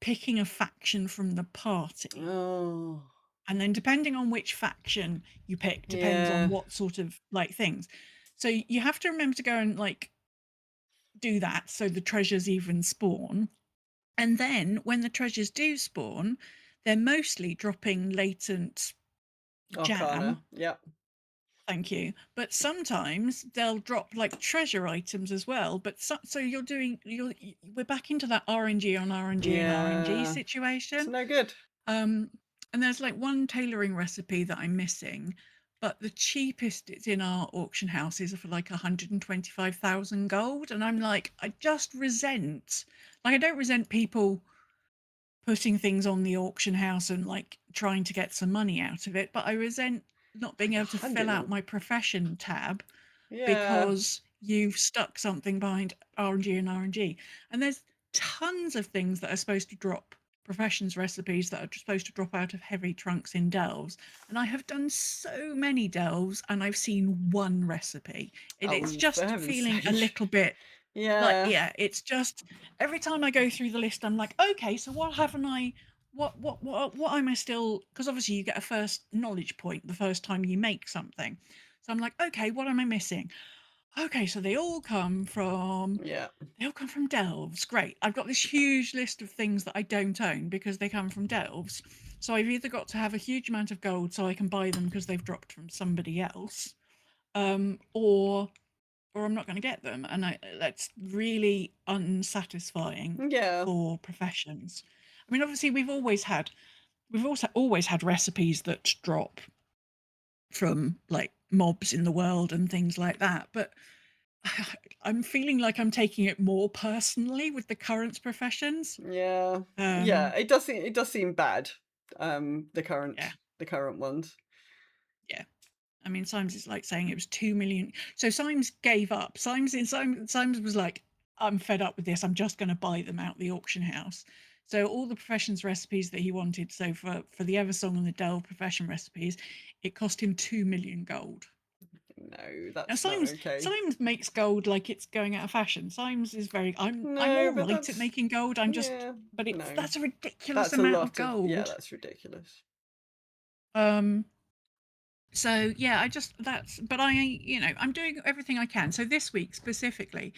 picking a faction from the party. Oh. And then depending on which faction you pick, depends on what sort of like things. So you have to remember to go and like do that so the treasures even spawn. And then when the treasures do spawn, they're mostly dropping latent jam. Yep. Thank you. But sometimes they'll drop like treasure items as well. But so we're back into that RNG on RNG and RNG situation. It's no good. And there's like one tailoring recipe that I'm missing, but the cheapest it's in our auction house is for like 125,000 gold. And I'm like, I just resent, like, I don't resent people putting things on the auction house and like trying to get some money out of it, but I resent not being able to fill out my profession tab because you've stuck something behind RNG and RNG. And there's tons of things that are supposed to drop, professions recipes that are supposed to drop out of heavy trunks in delves. And I have done so many delves and I've seen one recipe. It's just feeling a little bit it's just every time I go through the list I'm like, okay, so what haven't I, what am I still, because obviously you get a first knowledge point the first time you make something, so I'm like, okay, what am I missing? Okay, so they all come from delves. Great, I've got this huge list of things that I don't own because they come from delves, so I've either got to have a huge amount of gold so I can buy them because they've dropped from somebody else, or I'm not going to get them, and that's really unsatisfying for professions. I mean, obviously we've also always had recipes that drop from like mobs in the world and things like that, but I'm feeling like I'm taking it more personally with the current professions. It does seem bad, the current ones. I mean, Symes is like saying it was 2 million. So Symes gave up. Symes was like, I'm fed up with this. I'm just going to buy them out the auction house. So all the professions recipes that he wanted, so for the Eversong and the Delve profession recipes, it cost him 2 million gold. No, that's not okay. Symes makes gold like it's going out of fashion. Symes is I'm all right at making gold. I'm just, that's a ridiculous amount of gold. That's ridiculous. So yeah, but I'm doing everything I can. So this week specifically,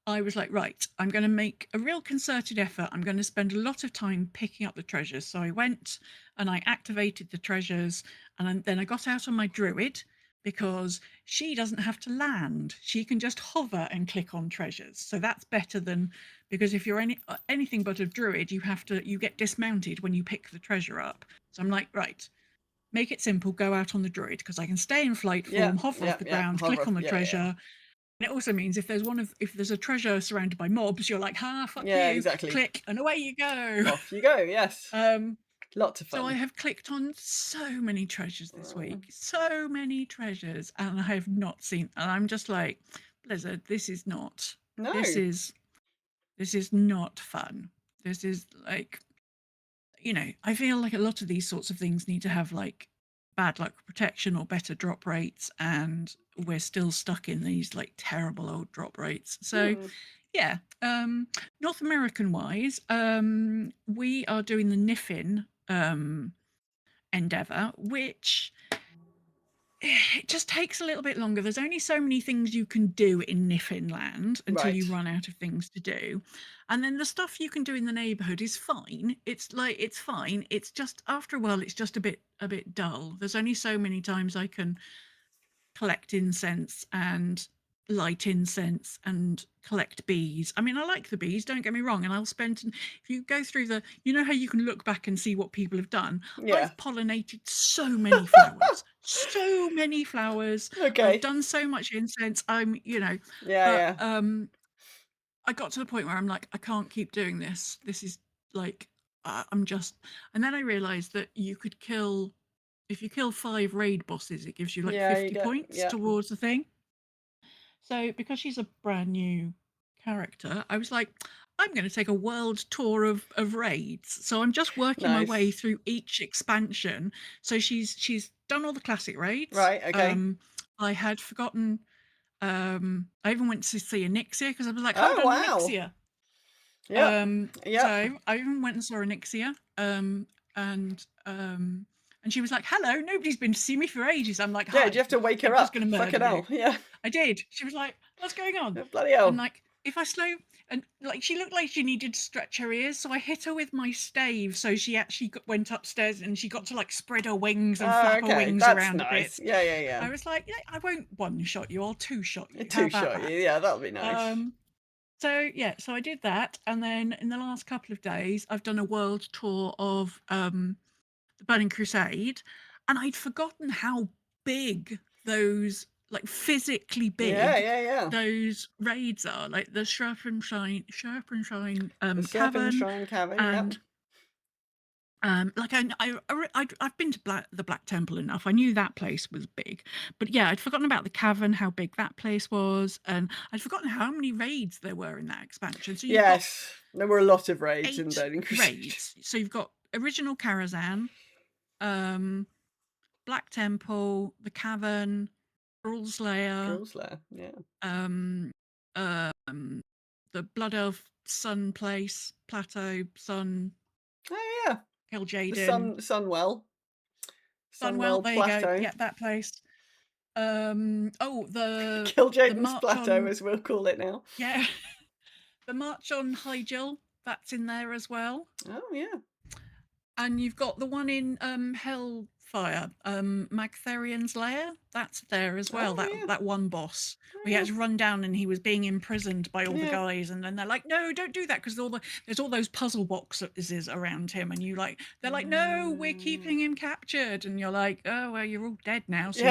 I was like, right, I'm going to make a real concerted effort. I'm going to spend a lot of time picking up the treasures. So I went and I activated the treasures, and then I got out on my druid, because she doesn't have to land. She can just hover and click on treasures. So that's better than, because if you're anything but a druid, you get dismounted when you pick the treasure up. So I'm like, right, make it simple, go out on the druid, because I can stay in flight form, hover off the ground, click on the treasure. And it also means if there's a treasure surrounded by mobs, you're like, fuck you, exactly. click, and away you go. Off you go, yes. Lots of fun. So I have clicked on so many treasures this week, so many treasures, and I have not seen. And I'm just like, Blizzard, this is not. No. This is not fun. This is like, I feel like a lot of these sorts of things need to have like bad luck protection or better drop rates, and we're still stuck in these like terrible old drop rates. So. Yeah, North American wise, we are doing the Niffin endeavor, which it just takes a little bit longer. There's only so many things you can do in Niffin land until you run out of things to do, and then the stuff you can do in the neighborhood is fine. It's fine. It's just after a while, it's just a bit dull. There's only so many times I can collect incense and light incense and collect bees. I mean, I like the bees, don't get me wrong, and I'll spend, if you go through how you can look back and see what people have done. I've pollinated so many flowers. So many flowers. I've done so much incense. I got to the point where I'm like, I can't keep doing this. This is like, and then I realized that you could if you kill 5 raid bosses, it gives you like 50 points towards the thing. So because she's a brand new character, I was like, I'm going to take a world tour of raids. So I'm just working my way through each expansion. So she's done all the classic raids. Right, okay. I had forgotten. I even went to see Onyxia because I was like, hold on, Onyxia. Yeah. So I even went and saw Onyxia. And she was like, hello, nobody's been to see me for ages. I'm like, hi. Yeah, do you have to wake her up? Going to murder hell. Yeah. I did. She was like, what's going on? Bloody hell. And like, if I slow, and like, she looked like she needed to stretch her ears. So I hit her with my stave. So she actually went upstairs and she got to like spread her wings and flap her wings around a bit. Yeah. I was like, I won't one-shot you. I'll two-shot you. Two-shot you. Yeah, that'll be nice. So I did that. And then in the last couple of days, I've done a world tour of the Burning Crusade, and I'd forgotten how big those, like physically big, those raids are. Like the Sharpenshine Cavern, and like I've been to the Black Temple enough. I knew that place was big, but yeah, I'd forgotten about the cavern, how big that place was, and I'd forgotten how many raids there were in that expansion. So there were a lot of raids in Burning Crusade. So you've got original Karazhan, Black Temple, the Cavern, Thrall's Lair, the Blood Elf Sun Place, Plateau, Sun. Oh yeah, Kil'jaeden, Sunwell, there Plateau. You go. Yeah, that place. The Kil'jaeden's Plateau, as we'll call it now. Yeah, the March on Hyjal, that's in there as well. Oh yeah. And you've got the one in Hellfire, Magtharian's Lair. That's there as well. That one boss. We had to run down, and he was being imprisoned by all the guys. And then they're like, "No, don't do that," because there's all those puzzle boxes around him, and they're like, "No, we're keeping him captured." And you're like, "Oh well, you're all dead now." So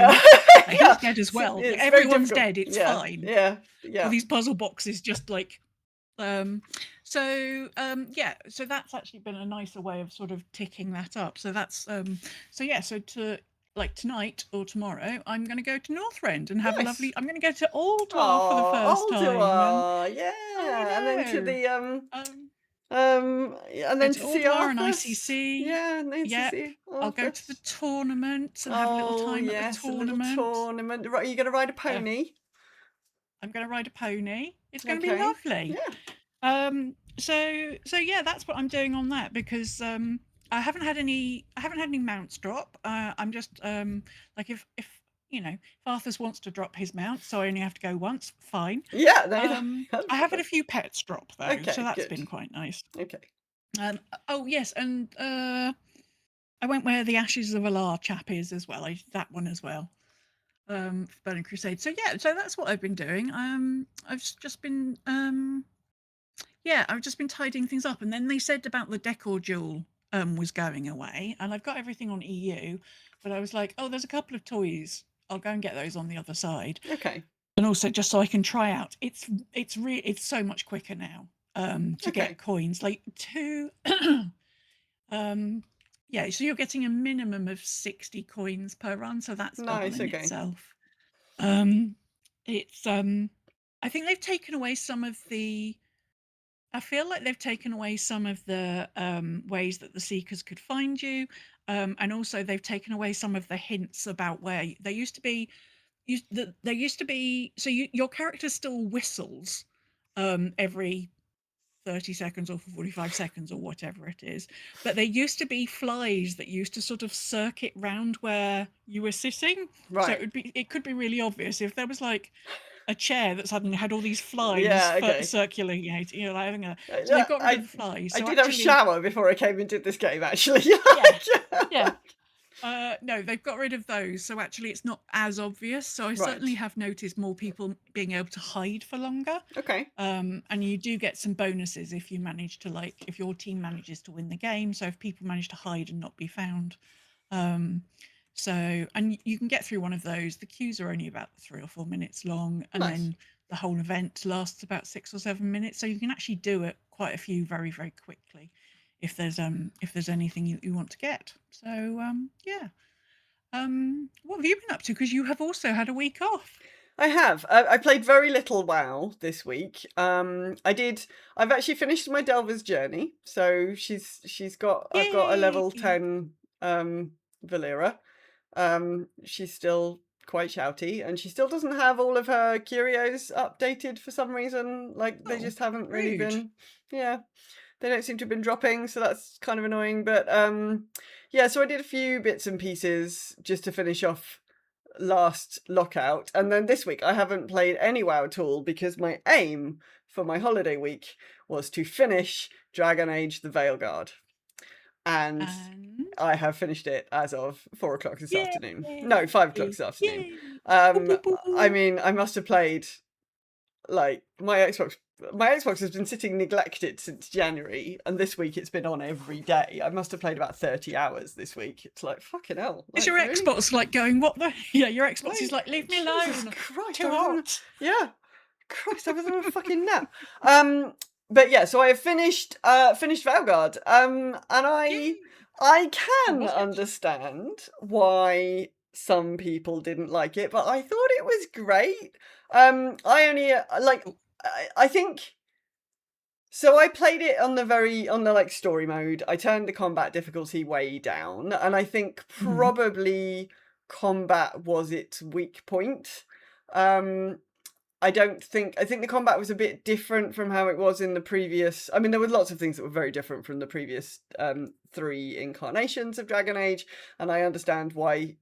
he's dead as well. Everyone's dead. It's fine. Yeah. All these puzzle boxes just like. So that's actually been a nicer way of sort of ticking that up. So that's so to like tonight or tomorrow, I'm going to go to Northrend and have a lovely. I'm going to go to Alduar for the first time. And then to the and then to see Alduar and ICC. Yeah, and ICC. I'll go to the tournament and have a little time at the tournament. Right, you're going to ride a pony. I'm going to ride a pony. It's going to be lovely. Yeah. So yeah, that's what I'm doing on that, because I haven't had any mounts drop. I'm just like if Arthas wants to drop his mount, so I only have to go once, fine. Yeah. I have had a few pets drop though, so that's been quite nice. Okay. Oh yes, and I went where the Ashes of Alar chap is as well. I did that one as well. for Burning Crusade. So yeah, so that's what I've been doing. I've just been I've just been tidying things up, and then they said about the decor jewel was going away, and I've got everything on EU, but I was like, oh, there's a couple of toys. I'll go and get those on the other side. Okay. And also just so I can try out. It's so much quicker now to get coins. Like so you're getting a minimum of 60 coins per run, so that's nice. in Okay. itself. It's I think they've taken away some of the I feel like they've taken away some of the ways that the Seekers could find you, and also they've taken away some of the hints about where there used to be. Your character still whistles every 30 seconds or 45 seconds or whatever it is, but there used to be flies that used to sort of circuit round where you were sitting. Right. So it could be really obvious if there was like a chair that suddenly had all these flies circulating, like having a. So they got rid of the flies. I so did have a shower before I came and did this game, actually. Yeah. No, they've got rid of those, so actually it's not as obvious. So I certainly have noticed more people being able to hide for longer. Okay. And you do get some bonuses if you manage to if your team manages to win the game. So if people manage to hide and not be found. And you can get through one of those. The queues are only about 3 or 4 minutes long, and then the whole event lasts about 6 or 7 minutes. So you can actually do it quite a few very, very quickly. If there's anything you want to get. So what have you been up to? Because you have also had a week off. I have. I played very little WoW this week. I've actually finished my Delver's journey. So I've got a level 10 Valera. She's still quite shouty, and she still doesn't have all of her curios updated for some reason. Like they just haven't really been. Yeah. They don't seem to have been dropping, so that's kind of annoying. But so I did a few bits and pieces just to finish off last lockout. And then this week I haven't played any WoW at all because my aim for my holiday week was to finish Dragon Age the Veilguard. And I have finished it as of 4 o'clock this afternoon. No, 5 o'clock this afternoon. I mean, I must have played, like, my Xbox has been sitting neglected since January, and this week it's been on every day. I must have played about 30 hours this week. It's like, fucking hell. Is your Xbox like going, what the? Yeah, your Xbox is like, leave me alone. Jesus Christ. Too hot. Yeah. Christ, I was on a fucking nap. But yeah, so I have finished Veilguard. And I can understand why some people didn't like it, but I thought it was great. I think so. I played it on the like story mode. I turned the combat difficulty way down, and I think probably combat was its weak point. I think the combat was a bit different from how it was in the previous. I mean, there were lots of things that were very different from the previous 3 incarnations of Dragon Age, and I understand why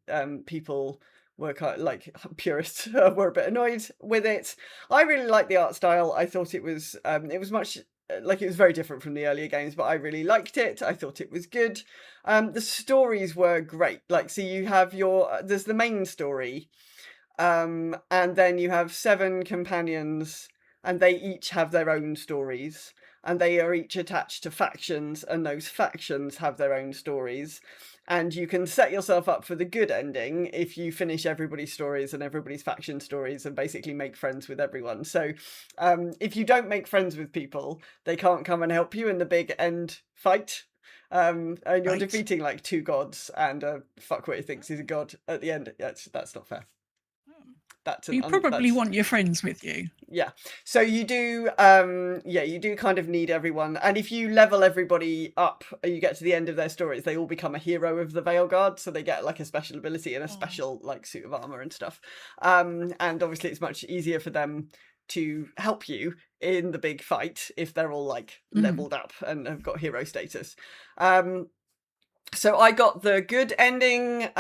people were kind of, like, purists were a bit annoyed with it. I really liked the art style. I thought it was much like, it was very different from the earlier games, but I really liked it. I thought it was good. The stories were great. Like, so you have there's the main story, and then you have 7 companions, and they each have their own stories, and they are each attached to factions, and those factions have their own stories. And you can set yourself up for the good ending if you finish everybody's stories and everybody's faction stories and basically make friends with everyone. So if you don't make friends with people, they can't come and help you in the big end fight. And you're defeating like 2 gods and a fuckwit who thinks he's a god at the end. That's not fair. You probably want your friends with you. Yeah. So you do, you do kind of need everyone. And if you level everybody up and you get to the end of their stories, they all become a hero of the Veilguard. So they get like a special ability and a special like suit of armor and stuff. And obviously it's much easier for them to help you in the big fight if they're all like leveled up and have got hero status. So I got the good ending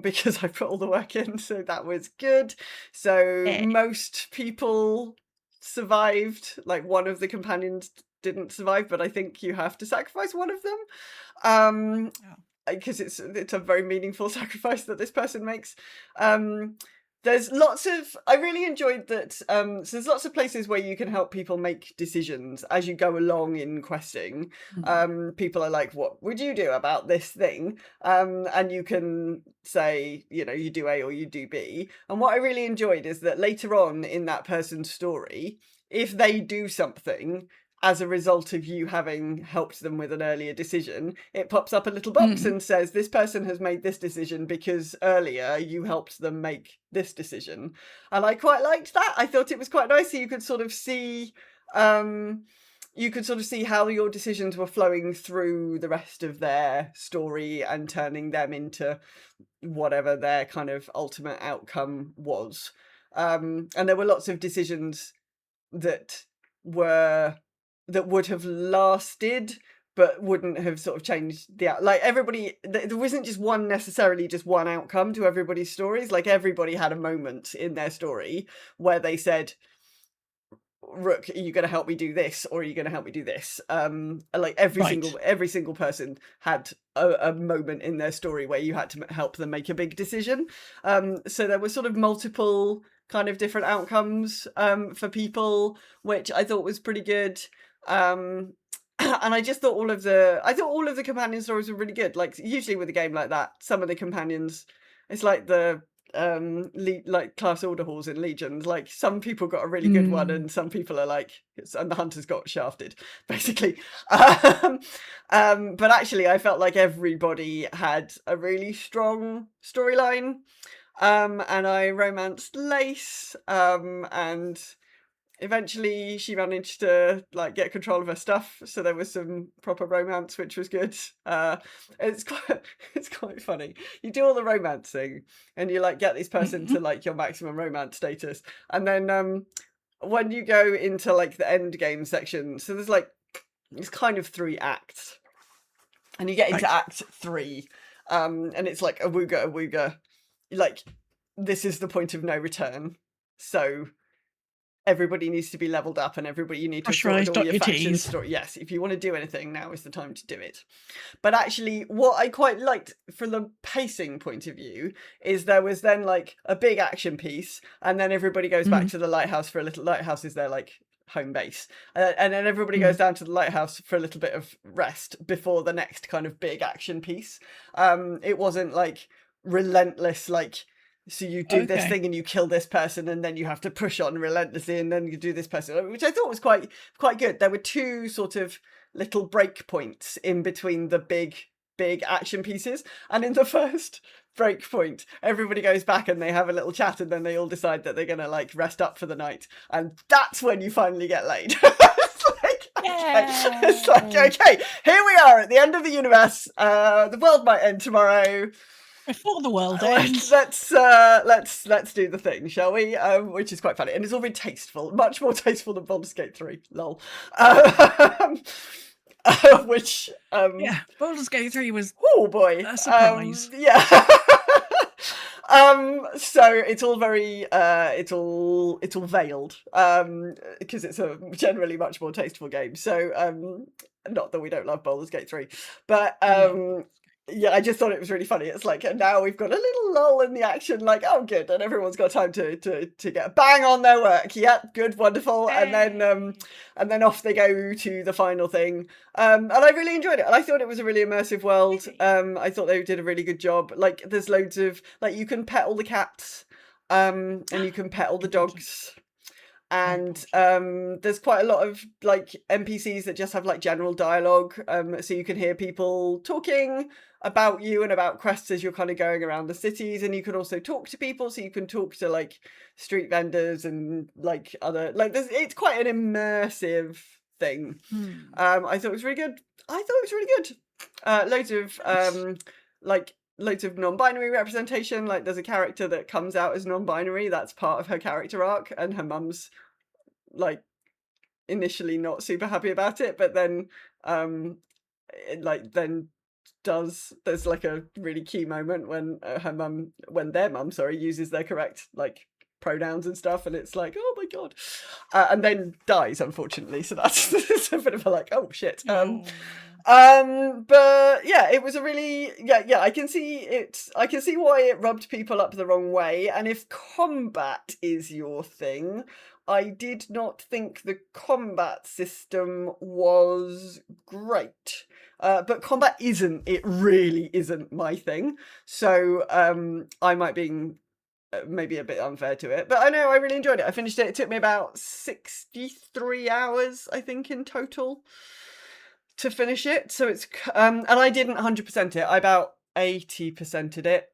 because I put all the work in, so that was good. So most people survived. Like, one of the companions didn't survive, but I think you have to sacrifice one of them because it's a very meaningful sacrifice that this person makes. there's lots of, I really enjoyed that, so there's lots of places where you can help people make decisions as you go along in questing. People are like, what would you do about this thing? And you can say, you do A or you do B. And what I really enjoyed is that later on in that person's story, if they do something as a result of you having helped them with an earlier decision, it pops up a little box and says, this person has made this decision because earlier you helped them make this decision. And I quite liked that. I thought it was quite nice. So you could sort of see, how your decisions were flowing through the rest of their story and turning them into whatever their kind of ultimate outcome was. And there were lots of decisions that would have lasted but wouldn't have sort of changed everybody. There wasn't just one outcome to everybody's stories. Like, everybody had a moment in their story where they said, Rook, are you going to help me do this, or are you going to help me do this? Every single person had a moment in their story where you had to help them make a big decision. So there were sort of multiple kind of different outcomes for people, which I thought was pretty good. And I just thought all of the companion stories were really good. Like, usually with a game like that, some of the companions, it's like the class order halls in Legions. Like, some people got a really good one, and some people are like, and the hunters got shafted, basically. But actually, I felt like everybody had a really strong storyline. And I romanced Lace, and eventually she managed to get control of her stuff, so there was some proper romance, which was good. It's quite funny. You do all the romancing and you get this person to your maximum romance status, and then when you go into the end game section, so there's kind of 3 acts, and you get into Act 3, and it's like awooga, this is the point of no return, so everybody needs to be leveled up, and you need to sort all your faction story. Yes, if you want to do anything, now is the time to do it. But actually, what I quite liked from the pacing point of view is there was then a big action piece, and then everybody goes back to the lighthouse for a little. Lighthouse is their home base, and then everybody goes down to the lighthouse for a little bit of rest before the next kind of big action piece. It wasn't relentless, so you do this thing and you kill this person, and then you have to push on relentlessly, and then you do this person, which I thought was quite good. There were 2 sort of little break points in between the big action pieces, and in the first break point, everybody goes back and they have a little chat, and then they all decide that they're gonna rest up for the night, and that's when you finally get laid. It's okay, here we are at the end of the universe. The world might end tomorrow. Before the world ends, let's do the thing, shall we? Which is quite funny, and it's all very tasteful, much more tasteful than Baldur's Gate 3. Lol. Which Baldur's Gate 3 was a surprise. So it's all very it's all veiled, because it's a generally much more tasteful game. So not that we don't love Baldur's Gate 3, but I just thought it was really funny. It's now we've got a little lull in the action, oh good, and everyone's got time to get bang on their work. Yep, good, wonderful. And then off they go to the final thing. And I really enjoyed it. And I thought it was a really immersive world. I thought they did a really good job. There's loads of you can pet all the cats, and you can pet all the dogs. And there's quite a lot of NPCs that just have general dialogue, so you can hear people talking about you and about quests as you're kind of going around the cities, and you can also talk to people, so you can talk to street vendors and other it's quite an immersive thing. I thought it was really good. Loads of non-binary representation. There's a character that comes out as non-binary. That's part of her character arc, and her mum's initially not super happy about it, but then there's a really key moment when their mum uses their correct pronouns and stuff, and it's oh my god, and then dies, unfortunately. So that's it's a bit of a oh shit. But yeah, it was a really yeah. I can see it. I can see why it rubbed people up the wrong way. And if combat is your thing, I did not think the combat system was great. But combat isn't. It really isn't my thing. So I might be maybe a bit unfair to it, but I know I really enjoyed it. I finished it. It took me about 63 hours, I think, in total to finish it. So it's and I didn't 100% it. I about 80%ed it.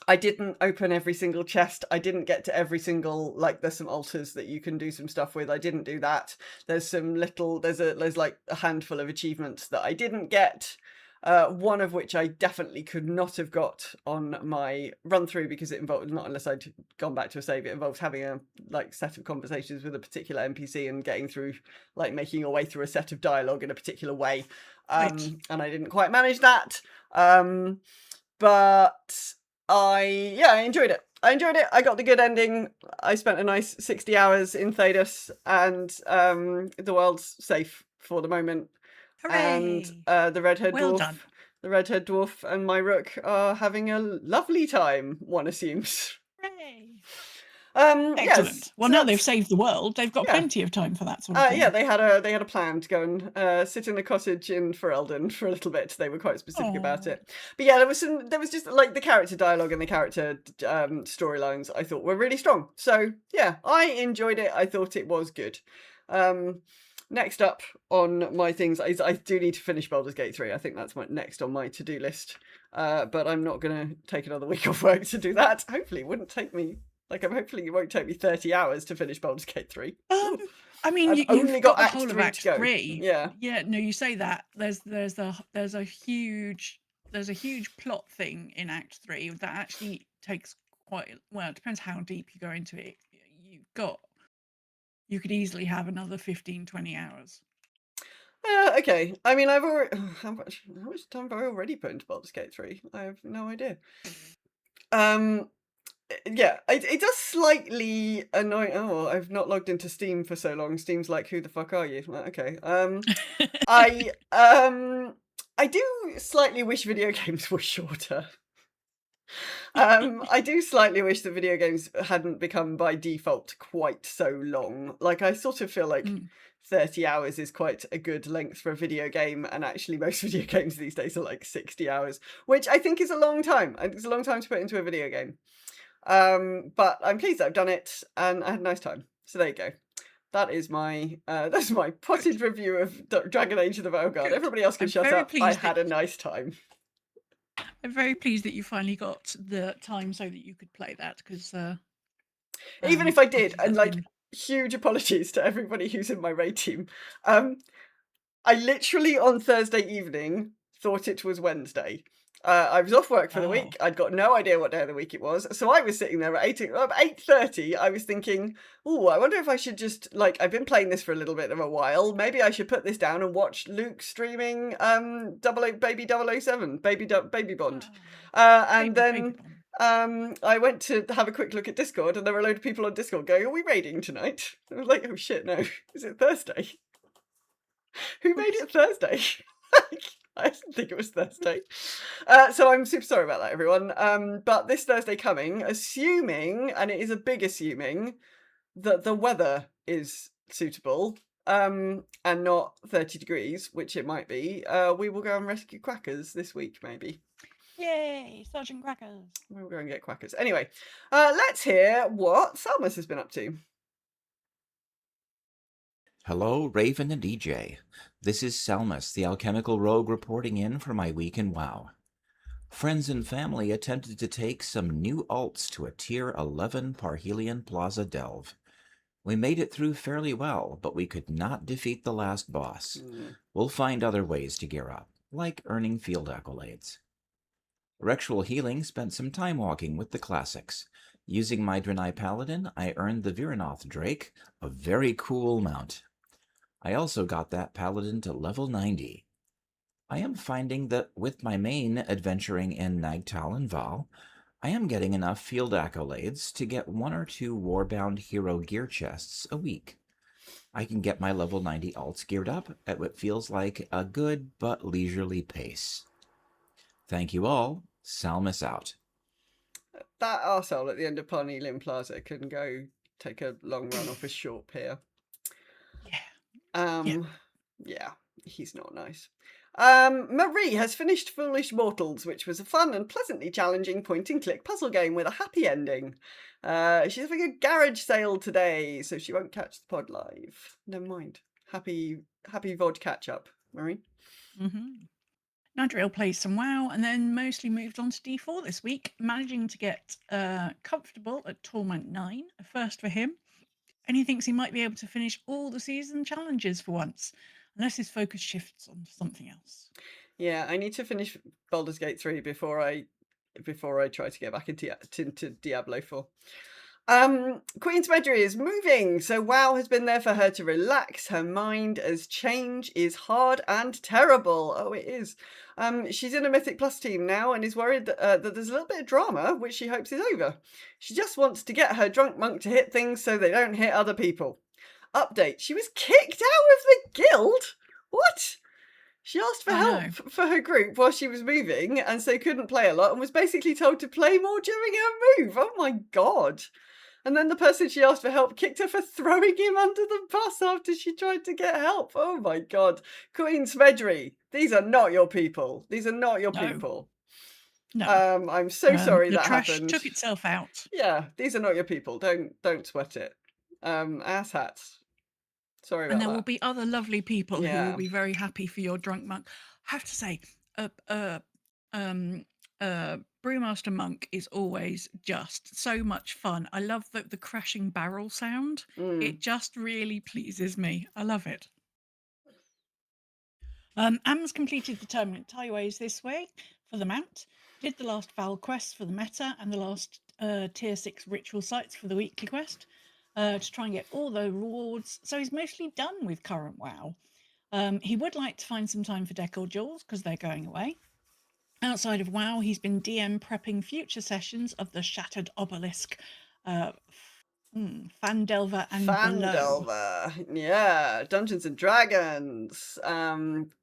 I didn't open every single chest. I didn't get to every single, like, there's some altars that you can do some stuff with. I didn't do that. There's some little, there's like a handful of achievements that I didn't get. One of which I definitely could not have got on my run through because it involved, not unless I'd gone back to a save, it involves having a like set of conversations with a particular NPC and getting through, like making your way through a set of dialogue in a particular way. And I didn't quite manage that. But I enjoyed it. I got the good ending. I spent a nice 60 hours in Thedas, and the world's safe for the moment. Hooray! And the redhead Well dwarf, done. the redhead dwarf, and my rook are having a lovely time. One assumes. Hooray! Yes. Excellent. Well, So now that's- they've saved the world. They've got Yeah. plenty of time for that sort of thing. Yeah, they had a plan to go and sit in a cottage in Ferelden for a little bit. They were quite specific about Aw. it. But yeah, there was just like the character dialogue and the character storylines I thought were really strong. So yeah, I enjoyed it. I thought it was good. Next up on my things is I do need to finish Baldur's Gate 3. I think that's my next on my to-do list. But I'm not going to take another week off work to do that. Hopefully it wouldn't take me, hopefully it won't take me 30 hours to finish Baldur's Gate 3. I mean, I've you've only got got the Act whole of 3 Act to go. 3. Yeah. Yeah, no, you say that. There's a huge plot thing in Act 3 that actually takes quite, well, it depends how deep you go into it. You could easily have another 15-20 hours. Okay. I mean, I've already how much time have I already put into Baldur's Gate 3? I have no idea. Yeah, it does slightly annoy. Oh, I've not logged into Steam for so long. Steam's like, who the fuck are you? Like, okay. I do slightly wish video games were shorter. I do slightly wish that video games hadn't become by default quite so long. Like, I sort of feel like 30 hours is quite a good length for a video game, and actually most video games these days are like 60 hours, which I think is a long time. It's a long time to put into a video game. But I'm pleased that I've done it, and I had a nice time. So there you go. That is my that's my potted review of Dragon Age of the Vanguard. Everybody else can shut up. I had a nice time. I'm very pleased that you finally got the time so that you could play that, because even if I did, and like huge apologies to everybody who's in my raid team. I literally on Thursday evening thought it was Wednesday. I was off work for the week. I'd got no idea what day of the week it was. So I was sitting there at 8:30. I was thinking, oh, I wonder if I should just, like, I've been playing this for a little bit of a while. Maybe I should put this down and watch Luke streaming Baby 007, Baby Bond. And then I went to have a quick look at Discord, and there were a load of people on Discord going, are we raiding tonight? I was like, oh shit, no. Is it Thursday? Who made it Thursday? I didn't think it was Thursday. So I'm super sorry about that, everyone. But this Thursday coming, assuming, and it is a big assuming, that the weather is suitable, and not 30 degrees, which it might be, we will go and rescue quackers this week, maybe. Yay, Sergeant Crackers. We'll go and get quackers. Anyway, let's hear what Salmus has been up to. Hello, Raven and EJ. This is Salmus, the alchemical rogue, reporting in for my week in WoW. Friends and family attempted to take some new alts to a Tier 11 Parhelion Plaza delve. We made it through fairly well, but we could not defeat the last boss. We'll find other ways to gear up, like earning field accolades. Rexual Healing spent some time walking with the classics. Using my Draenei Paladin, I earned the Viranoth Drake, a very cool mount. I also got that Paladin to level 90. I am finding that with my main adventuring in Nagtal and Val, I am getting enough field accolades to get 1 or 2 Warbound hero gear chests a week. I can get my level 90 alts geared up at what feels like a good but leisurely pace. Thank you all. Salmus out. That arsehole at the end of Parnelian Plaza can go take a long run off a short pier. Yeah, he's not nice. Marie has finished Foolish Mortals, which was a fun and pleasantly challenging point-and-click puzzle game with a happy ending. She's having a garage sale today, so she won't catch the pod live. Never mind. Happy VOD catch-up, Marie. Nadriel plays some WoW and then mostly moved on to D4 this week, managing to get comfortable at Torment 9, a first for him. And he thinks he might be able to finish all the season challenges for once, unless his focus shifts on something else. Yeah, I need to finish Baldur's Gate 3 before I try to get back into Diablo 4. Queen's Medry is moving, so WoW has been there for her to relax her mind as change is hard and terrible. Oh, it is. She's in a Mythic Plus team now and is worried that there's a little bit of drama, which she hopes is over. She just wants to get her drunk monk to hit things so they don't hit other people. Update, she was kicked out of the guild? What? She asked for help for her group while she was moving and so couldn't play a lot and was basically told to play more during her move. Oh my god. And then the person she asked for help kicked her for throwing him under the bus after she tried to get help. Oh my god. Queen Smedry, these are not your people. These are not your people. No. I'm so sorry that trash happened. Took itself out. Yeah, these are not your people. Don't sweat it. Asshats. Sorry about that. And there will be other lovely people who will be very happy for your drunk monk. I have to say, Brewmaster Monk is always just so much fun. I love the crashing barrel sound. It just really pleases me. I love it. Am's completed the Terminant Highways this way for the mount. Did the last Val quest for the meta and the last tier 6 ritual sites for the weekly quest to try and get all the rewards. So he's mostly done with current WoW. He would like to find some time for Decor Jewels because they're going away. Outside of WoW, he's been DM prepping future sessions of the Shattered Obelisk, Fandelver and Below. Yeah, Dungeons and Dragons.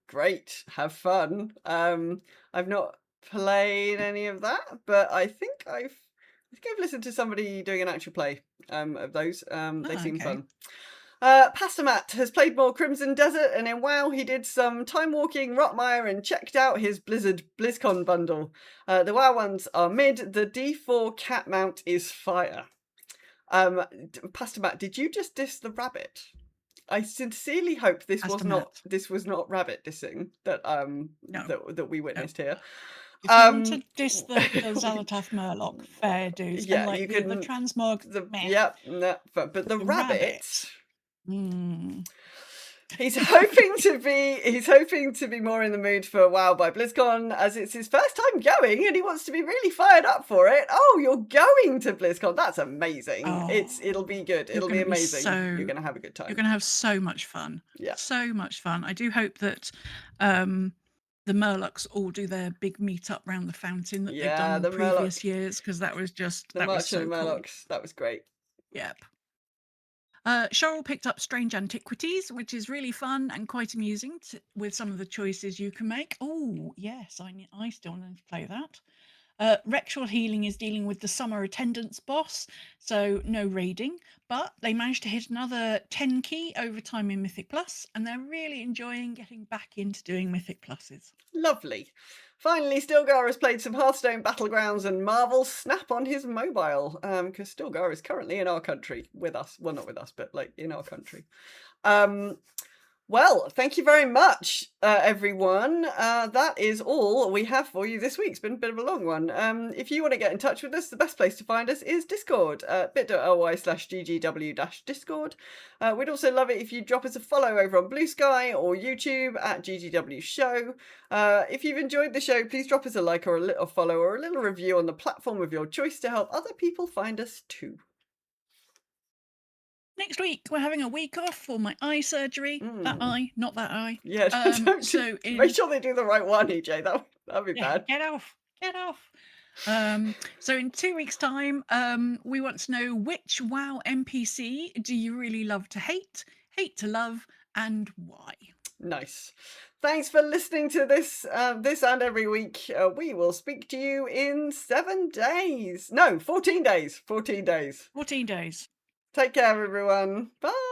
Great, have fun. I've not played any of that, but I think I've listened to somebody doing an actual play of those. They seem fun. Pastamat has played more Crimson Desert, and in WoW he did some time walking Rotmire and checked out his BlizzCon bundle. The WoW ones are mid. The D4 cat mount is fire. Pastamat, did you just diss the rabbit? I sincerely hope this was not rabbit dissing that that we witnessed here. If you want to diss the Xalatath Murloc, fair dues. Yeah, and like you can. The transmog. But the rabbit. Mm. He's hoping to be more in the mood for WoW by BlizzCon, as it's his first time going and he wants to be really fired up for it. Oh, you're going to BlizzCon. That's amazing. It'll be good. It'll be amazing. You're going to have a good time. You're going to have so much fun. Yeah. So much fun. I do hope that the Murlocs all do their big meet up round the fountain that they've done in previous years, because that was just the March of the Murlocs. Cool. That was great. Yep. Cheryl picked up Strange Antiquities, which is really fun and quite amusing with some of the choices you can make. Oh, yes, I still need to play that. Rexual Healing is dealing with the summer attendance boss, so no raiding, but they managed to hit another 10 key over time in Mythic Plus, and they're really enjoying getting back into doing Mythic Pluses. Lovely. Finally, Stilgar has played some Hearthstone Battlegrounds and Marvel Snap on his mobile, because Stilgar is currently in our country with us. Well, not with us, but like in our country. Well, thank you very much, everyone. That is all we have for you this week. It's been a bit of a long one. If you want to get in touch with us, the best place to find us is Discord, bit.ly/ggw-discord. We'd also love it if you drop us a follow over on Blue Sky or YouTube at GGW Show. If you've enjoyed the show, please drop us a like or a little follow or a little review on the platform of your choice to help other people find us too. Next week, we're having a week off for my eye surgery. That eye, not that eye. Yeah, make sure they do the right one, EJ. That'd be bad. Get off. So in 2 weeks' time, we want to know which WoW NPC do you really love to hate, hate to love, and why. Nice. Thanks for listening to this and every week. We will speak to you in 7 days. No, 14 days. 14 days. 14 days. Take care, everyone. Bye.